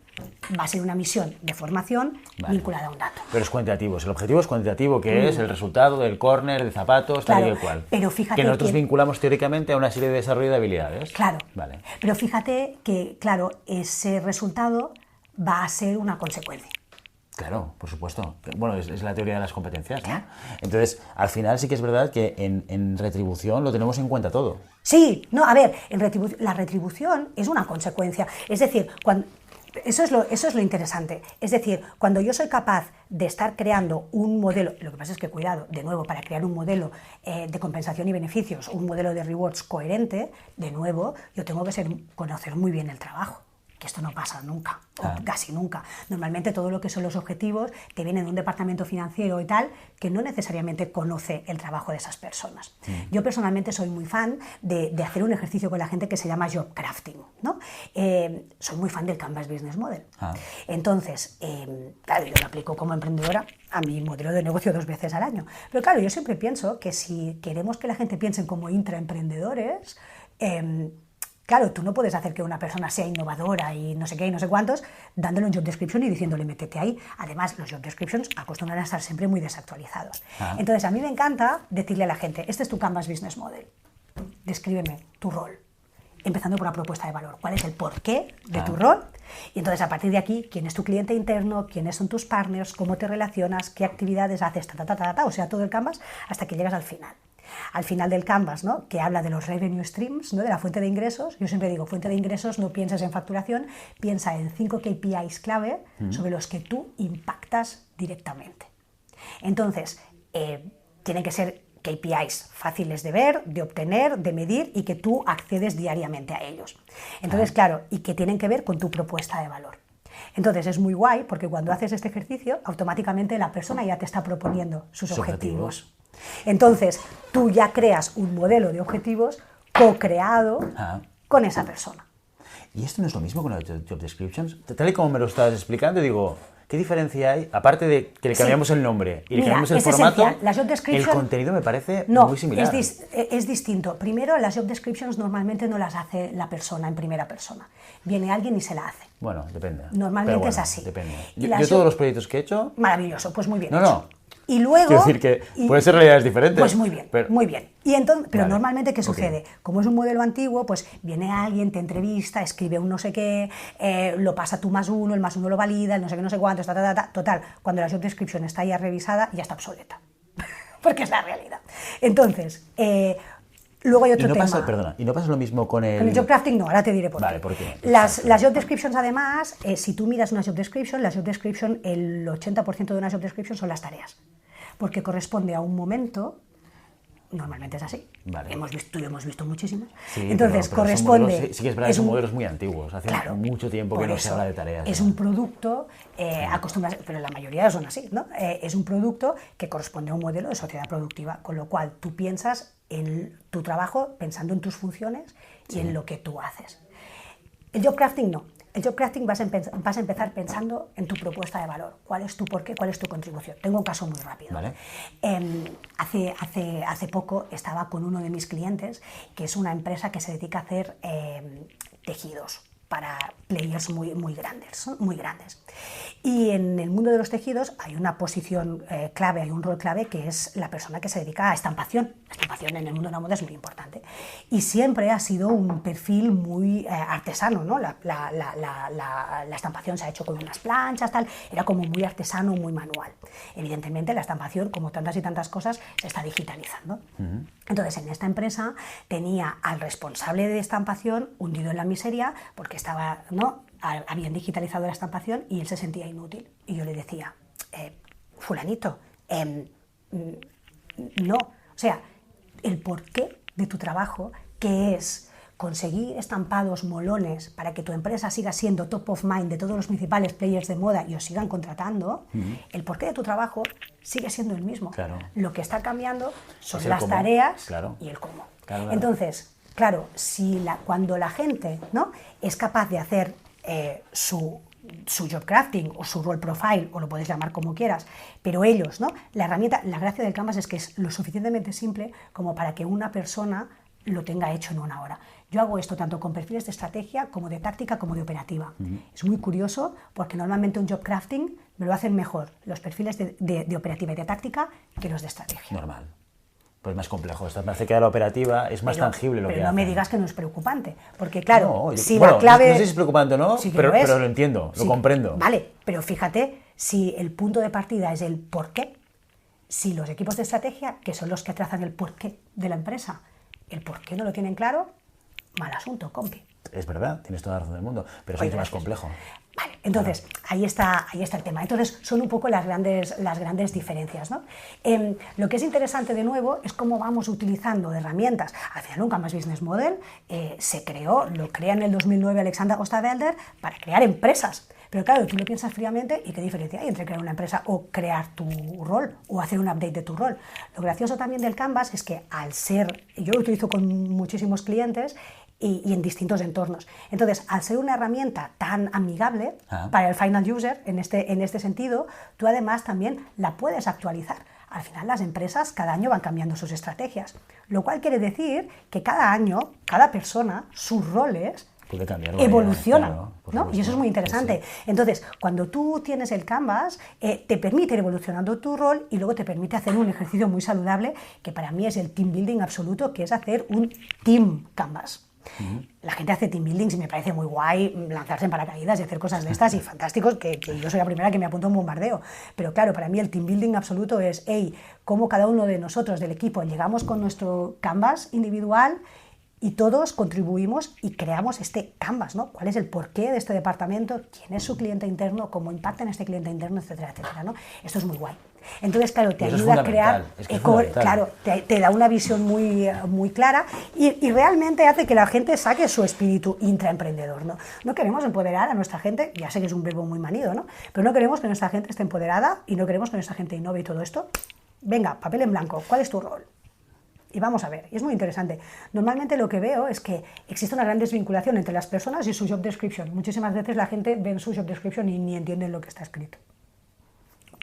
va a ser una misión de formación vinculada a un dato. Pero es cuantitativo. El objetivo es cuantitativo, que es el resultado del córner, de zapatos, tal y cual. Pero fíjate que nosotros vinculamos teóricamente a una serie de desarrollo de habilidades. Claro. Vale. Pero fíjate que, claro, ese resultado va a ser una consecuencia. Claro, por supuesto. Bueno, es la teoría de las competencias, ¿no? Entonces, al final sí que es verdad que en retribución lo tenemos en cuenta todo. Sí, no, a ver, la retribución es una consecuencia. Es decir, eso es lo interesante. Es decir, cuando yo soy capaz de estar creando un modelo, lo que pasa es que, cuidado, de nuevo, para crear un modelo de compensación y beneficios, un modelo de rewards coherente, de nuevo, yo tengo que conocer muy bien el trabajo. Que esto no pasa nunca, o casi nunca. Normalmente todo lo que son los objetivos te vienen de un departamento financiero y tal, que no necesariamente conoce el trabajo de esas personas. Yo personalmente soy muy fan de hacer un ejercicio con la gente que se llama job crafting, ¿no? Soy muy fan del Canvas Business Model. Entonces, claro, yo lo aplico como emprendedora a mi modelo de negocio 2 veces al año. Pero claro, yo siempre pienso que si queremos que la gente piense como intraemprendedores, claro, tú no puedes hacer que una persona sea innovadora y no sé qué y no sé cuántos, dándole un job description y diciéndole métete ahí. Además, los job descriptions acostumbran a estar siempre muy desactualizados. Entonces, a mí me encanta decirle a la gente, este es tu Canvas Business Model, descríbeme tu rol, empezando por la propuesta de valor. ¿Cuál es el porqué de tu rol? Y entonces, a partir de aquí, ¿quién es tu cliente interno? ¿Quiénes son tus partners? ¿Cómo te relacionas? ¿Qué actividades haces? O sea, todo el Canvas hasta que llegas al final. Al final del Canvas, ¿no? Que habla de los revenue streams, ¿no? De la fuente de ingresos. Yo siempre digo, fuente de ingresos, no pienses en facturación, piensa en 5 KPIs clave sobre los que tú impactas directamente. Entonces, tienen que ser KPIs fáciles de ver, de obtener, de medir y que tú accedes diariamente a ellos. Entonces, claro, y que tienen que ver con tu propuesta de valor. Entonces es muy guay porque cuando haces este ejercicio, automáticamente la persona ya te está proponiendo sus objetivos. Entonces, tú ya creas un modelo de objetivos co-creado con esa persona. ¿Y esto no es lo mismo con los job descriptions? Tal y como me lo estabas explicando, digo, ¿qué diferencia hay? Aparte de que le cambiamos el nombre y le cambiamos el formato, el contenido me parece muy similar. Es distinto. Primero, las job descriptions normalmente no las hace la persona en primera persona. Viene alguien y se la hace. Bueno, depende. Normalmente es así. Depende. Yo todos los proyectos que he hecho... Maravilloso, pues muy bien hecho. No. Y luego... Quiero decir que pueden ser realidades diferentes. Pues muy bien, muy bien. Y entonces, pero vale. Normalmente, ¿qué sucede? Como es un modelo antiguo, pues viene alguien, te entrevista, escribe un no sé qué, lo pasa tú +1, el +1 lo valida, el no sé qué, no sé cuánto, total, cuando la job description está ya revisada, ya está obsoleta. Porque es la realidad. Entonces, luego hay otro tema. ¿Y no pasa lo mismo con el...? Con el job crafting no, ahora te diré por qué. Vale, ¿por qué? Las job descriptions, además, si tú miras una job description, el 80% de una job description son las tareas. Porque corresponde a un momento, normalmente es así, vale. Tú y yo hemos visto muchísimos, sí, entonces pero corresponde... Modelos, sí que es verdad que son modelos muy antiguos, hace mucho tiempo que no se habla de tareas. Es un producto, pero la mayoría son así, ¿no? Es un producto que corresponde a un modelo de sociedad productiva, con lo cual tú piensas en tu trabajo pensando en tus funciones y en lo que tú haces. El job crafting no. El job crafting vas a empezar pensando en tu propuesta de valor. ¿Cuál es tu porqué? ¿Cuál es tu contribución? Tengo un caso muy rápido. Vale. Hace poco estaba con uno de mis clientes, que es una empresa que se dedica a hacer tejidos para players muy grandes. Y en el mundo de los tejidos hay una posición clave, hay un rol clave, que es la persona que se dedica a estampación. La estampación en el mundo de la moda es muy importante. Y siempre ha sido un perfil muy artesano, ¿no? La estampación se ha hecho con unas planchas, tal. Era como muy artesano, muy manual. Evidentemente, la estampación, como tantas y tantas cosas, se está digitalizando. Entonces, en esta empresa tenía al responsable de estampación hundido en la miseria porque estaba, ¿no?, habían digitalizado la estampación y él se sentía inútil. Y yo le decía, fulanito, no. O sea, el porqué de tu trabajo, que es conseguir estampados molones para que tu empresa siga siendo top of mind de todos los principales players de moda y os sigan contratando, el porqué de tu trabajo sigue siendo el mismo. Claro. Lo que está cambiando son las tareas y el cómo. Claro. Entonces, claro, cuando la gente, ¿no?, es capaz de hacer su job crafting o su role profile, o lo puedes llamar como quieras, pero ellos, ¿no?, la gracia del Canvas es que es lo suficientemente simple como para que una persona lo tenga hecho en una hora. Yo hago esto tanto con perfiles de estrategia como de táctica como de operativa. Es muy curioso porque normalmente un job crafting me lo hacen mejor los perfiles de operativa y de táctica que los de estrategia. Normal. Pues más complejo. Esta parece que la operativa es más tangible lo que Pero no hacen. me digas que no es preocupante, porque claro, No, si bueno, la clave... no sé si es preocupante o no, sí que pero lo es. lo entiendo, lo comprendo. Vale, pero fíjate, si el punto de partida es el por qué, si los equipos de estrategia, que son los que trazan el porqué de la empresa, el por qué no lo tienen claro, mal asunto, compi. Es verdad, tienes toda la razón del mundo, pero es Oye, mucho más gracias. complejo. Vale, entonces, ahí está el tema. Entonces, son un poco las grandes diferencias, ¿no? Lo que es interesante, de nuevo, es cómo vamos utilizando herramientas. Al final, un Canvas Business Model lo crea en el 2009 Alexander Osterwalder para crear empresas. Pero claro, tú lo piensas fríamente y qué diferencia hay entre crear una empresa o crear tu rol o hacer un update de tu rol. Lo gracioso también del Canvas es que yo lo utilizo con muchísimos clientes y en distintos entornos. Entonces, al ser una herramienta tan amigable para el final user, en este sentido, tú además también la puedes actualizar. Al final, las empresas cada año van cambiando sus estrategias, lo cual quiere decir que cada año, cada persona, sus roles Puede cambiar, evolucionan, claro, ¿no? Y eso es muy interesante. Sí. Entonces, cuando tú tienes el Canvas, te permite ir evolucionando tu rol y luego te permite hacer un ejercicio muy saludable, que para mí es el team building absoluto, que es hacer un team Canvas. La gente hace team buildings y me parece muy guay lanzarse en paracaídas y hacer cosas de estas y fantásticos, que yo soy la primera que me apunto a un bombardeo. Pero claro, para mí el team building absoluto es, cómo cada uno de nosotros del equipo llegamos con nuestro Canvas individual y todos contribuimos y creamos este Canvas, ¿no? ¿Cuál es el porqué de este departamento? ¿Quién es su cliente interno? ¿Cómo impacta en este cliente interno? Etcétera, etcétera, ¿no? Esto es muy guay. Entonces, claro, te ayuda a crear, claro, te da una visión muy clara y realmente hace que la gente saque su espíritu intraemprendedor, ¿no? No queremos empoderar a nuestra gente, ya sé que es un verbo muy manido, ¿no? Pero no queremos que nuestra gente esté empoderada y no queremos que nuestra gente innove y todo esto. Venga, papel en blanco, ¿cuál es tu rol? Y vamos a ver, y es muy interesante. Normalmente lo que veo es que existe una gran desvinculación entre las personas y su job description. Muchísimas veces la gente ve en su job description y ni entienden lo que está escrito.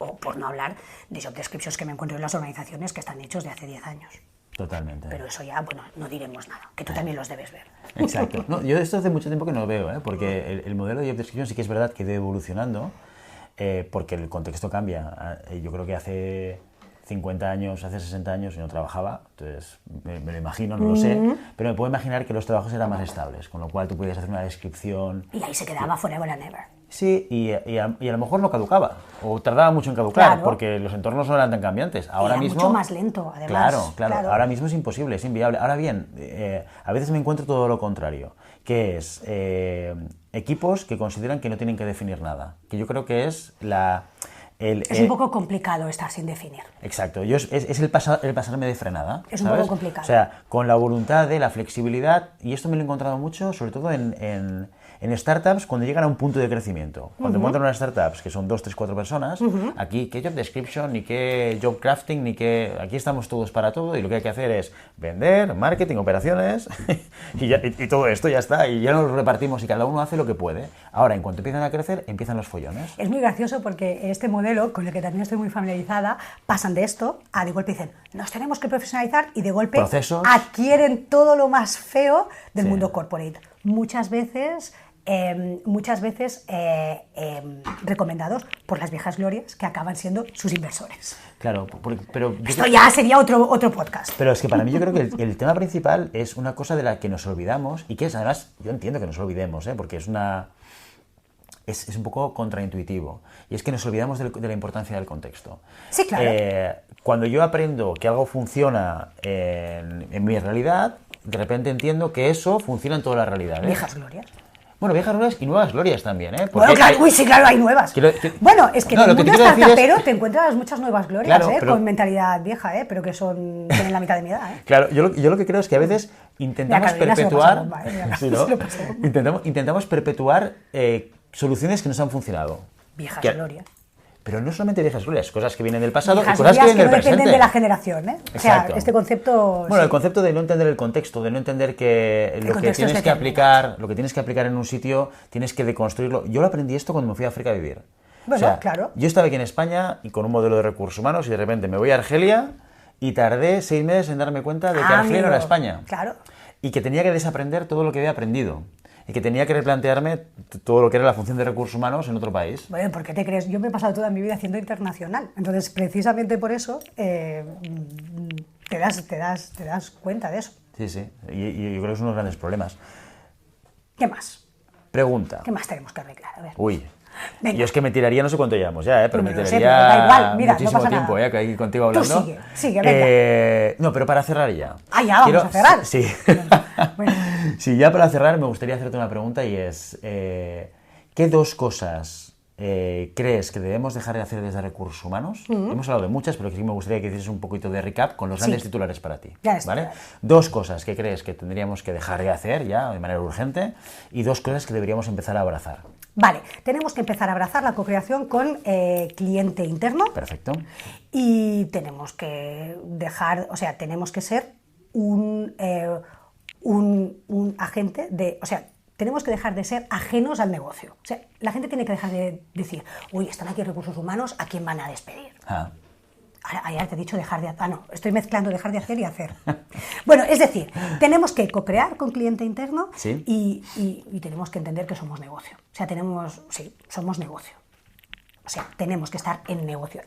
O por no hablar de job descriptions que me encuentro en las organizaciones que están hechos de hace 10 años. Totalmente. Pero eso ya, bueno, no diremos nada, que tú también los debes ver. Exacto. No, yo esto hace mucho tiempo que no lo veo, porque el modelo de job description sí que es verdad que va evolucionando, porque el contexto cambia. Yo creo que hace 50 años, hace 60 años yo no trabajaba, entonces me lo imagino, no lo sé, pero me puedo imaginar que los trabajos eran más estables, con lo cual tú podías hacer una descripción. Y ahí se quedaba forever and ever. Sí, y a lo mejor no caducaba, o tardaba mucho en caducar, claro, porque los entornos no eran tan cambiantes. Ahora era mismo, mucho más lento, además. Claro, ahora mismo es imposible, es inviable. Ahora bien, a veces me encuentro todo lo contrario, que es equipos que consideran que no tienen que definir nada, que yo creo que es es un poco complicado estar sin definir. Exacto, es el pasarme de frenada. Es un ¿sabes? poco complicado. O sea, con la voluntad de la flexibilidad, y esto me lo he encontrado mucho, sobre todo en startups, cuando llegan a un punto de crecimiento. Cuando encuentran unas startups que son 2, 3, 4 personas, aquí qué job description, ni qué job crafting, ni qué... Aquí estamos todos para todo y lo que hay que hacer es vender, marketing, operaciones y todo esto ya está. Y ya nos lo repartimos y cada uno hace lo que puede. Ahora, en cuanto empiezan a crecer, empiezan los follones. Es muy gracioso porque este modelo, con el que también estoy muy familiarizada, pasan de esto a de golpe dicen, nos tenemos que profesionalizar y de golpe procesos, adquieren todo lo más feo del mundo corporate. Muchas veces recomendados por las viejas glorias que acaban siendo sus inversores. Claro, pero... Esto ya sería otro podcast. Pero es que para mí yo creo que el tema principal es una cosa de la que nos olvidamos y que es, además, yo entiendo que nos olvidemos, porque es un poco contraintuitivo. Y es que nos olvidamos de la importancia del contexto. Sí, claro. Cuando yo aprendo que algo funciona en mi realidad, de repente entiendo que eso funciona en todas las realidades. Viejas glorias. Bueno, viejas glorias y nuevas glorias también, ¿eh? Bueno, claro, sí, claro, hay nuevas. Bueno, es que en el mundo startupero te encuentras muchas nuevas glorias, claro, pero, con mentalidad vieja, pero que tienen la mitad de mi edad, Claro, yo lo que creo es que a veces intentamos perpetuar... Intentamos perpetuar soluciones que nos han funcionado. Viejas glorias. Pero no solamente viejas glorias, cosas que vienen del pasado viejas y cosas que vienen del presente. Dependen de la generación, ¿eh? O sea, este concepto... Bueno, el concepto de no entender el contexto, de no entender que lo que tienes que aplicar en un sitio, tienes que deconstruirlo. Yo lo aprendí esto cuando me fui a África a vivir. Bueno, o sea, claro. Yo estaba aquí en España y con un modelo de recursos humanos y de repente me voy a Argelia y tardé 6 meses en darme cuenta de que Argelia no era España. Claro. Y que tenía que desaprender todo lo que había aprendido. Y que tenía que replantearme todo lo que era la función de recursos humanos en otro país. Bueno, ¿por qué te crees? Yo me he pasado toda mi vida haciendo internacional. Entonces, precisamente por eso, te das cuenta de eso. Sí, sí, y yo creo que es uno de los grandes problemas. ¿Qué más? Pregunta. ¿Qué más tenemos que arreglar? A ver. Uy. Venga. Yo es que me tiraría, no sé cuánto llevamos ya, pero No me lo sé, tiraría pero da igual, mira, no muchísimo pasa tiempo nada. que hay contigo hablando. Tú sigue, venga. No, pero para cerrar ya. Ah, ya, vamos a cerrar. Sí. Bueno. Sí, ya para cerrar me gustaría hacerte una pregunta y es, ¿qué dos cosas crees que debemos dejar de hacer desde Recursos Humanos? Hemos hablado de muchas, pero sí me gustaría que hicieses un poquito de recap con los grandes titulares para ti. Ya está. ¿Vale? Dos cosas que crees que tendríamos que dejar de hacer ya de manera urgente y dos cosas que deberíamos empezar a abrazar. Vale, tenemos que empezar a abrazar la co-creación con cliente interno. Perfecto. Y tenemos que dejar, o sea, tenemos que ser un agente de, o sea, tenemos que dejar de ser ajenos al negocio. O sea, la gente tiene que dejar de decir, uy, están aquí Recursos Humanos, ¿a quién van a despedir? Ah. Ahora te he dicho dejar de hacer. Ah, no, estoy mezclando dejar de hacer y hacer. Bueno, es decir, tenemos que co-crear con cliente interno ¿Sí? y tenemos que entender que somos negocio. O sea, somos negocio. O sea, tenemos que estar en negocio.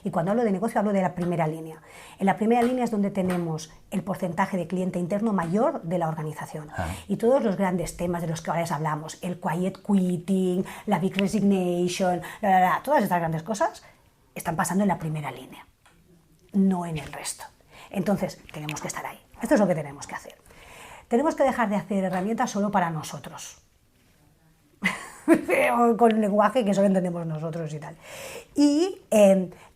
Y cuando hablo de negocio, hablo de la primera línea. En la primera línea es donde tenemos el porcentaje de cliente interno mayor de la organización. Y todos los grandes temas de los que ahora les hablamos, el quiet quitting, la big resignation, todas estas grandes cosas están pasando en la primera línea, no en el resto. Entonces, tenemos que estar ahí. Esto es lo que tenemos que hacer. Tenemos que dejar de hacer herramientas solo para nosotros. Con el lenguaje que solo entendemos nosotros y tal. Y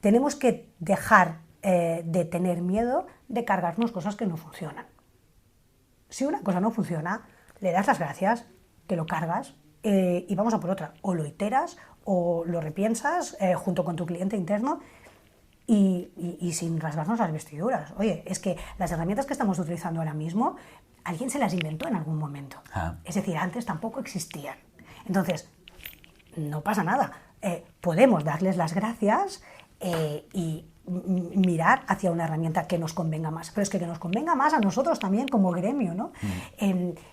tenemos que dejar de tener miedo de cargarnos cosas que no funcionan. Si una cosa no funciona, le das las gracias, te lo cargas y vamos a por otra. O lo iteras o lo repiensas junto con tu cliente interno y sin rasgarnos las vestiduras. Oye, es que las herramientas que estamos utilizando ahora mismo, alguien se las inventó en algún momento. Es decir, antes tampoco existían. Entonces, no pasa nada. Podemos darles las gracias y mirar hacia una herramienta que nos convenga más. Pero es que nos convenga más a nosotros también como gremio, ¿no?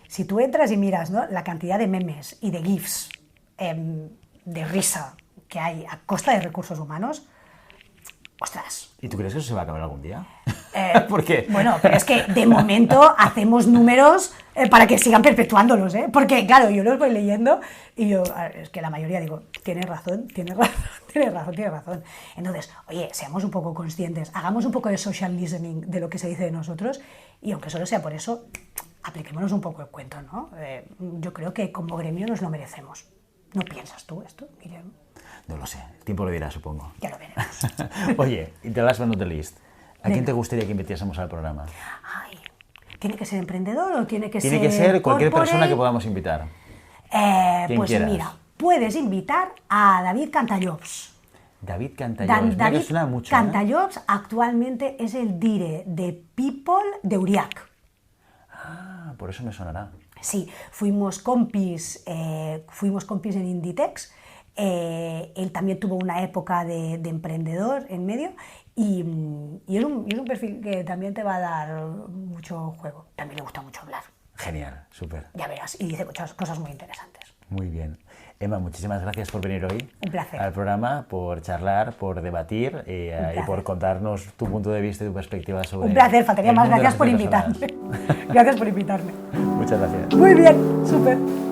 Si tú entras y miras, ¿no?, la cantidad de memes y de GIFs de risa que hay a costa de recursos humanos, ostras. ¿Y tú crees que eso se va a acabar algún día? ¿Por qué? Bueno, pero es que de momento hacemos números para que sigan perpetuándolos, ¿eh? Porque, claro, yo los voy leyendo y yo, es que la mayoría digo, tienes razón. Entonces, oye, seamos un poco conscientes, hagamos un poco de social listening de lo que se dice de nosotros y aunque solo sea por eso, apliquémonos un poco el cuento, ¿no? Yo creo que como gremio nos lo merecemos. ¿No piensas tú esto, Guillermo? No lo sé, el tiempo lo dirá, supongo. Ya lo veremos. Oye, y the last but not the least, ¿a quién te gustaría que invitásemos al programa? Ay, ¿tiene que ser emprendedor o tiene que ser Tiene que ser cualquier corporate? persona que podamos invitar. Pues quieras. mira, puedes invitar a David Cantallops. David Cantallops, mira que suena mucho. Cantallops actualmente es el dire de People de Uriac. Ah, por eso me sonará. Sí, fuimos compis en Inditex. Él también tuvo una época de emprendedor en medio y es un perfil que también te va a dar mucho juego. También le gusta mucho hablar. Genial, súper. Ya verás, y dice muchas cosas muy interesantes. Muy bien. Emma, muchísimas gracias por venir hoy Un placer. al programa, por charlar, por debatir y por contarnos tu punto de vista y tu perspectiva sobre... Un placer, faltaría el más. mundo de Gracias por las relaciones invitarme. Gracias por invitarme. personales. Muchas gracias. Muy bien, súper.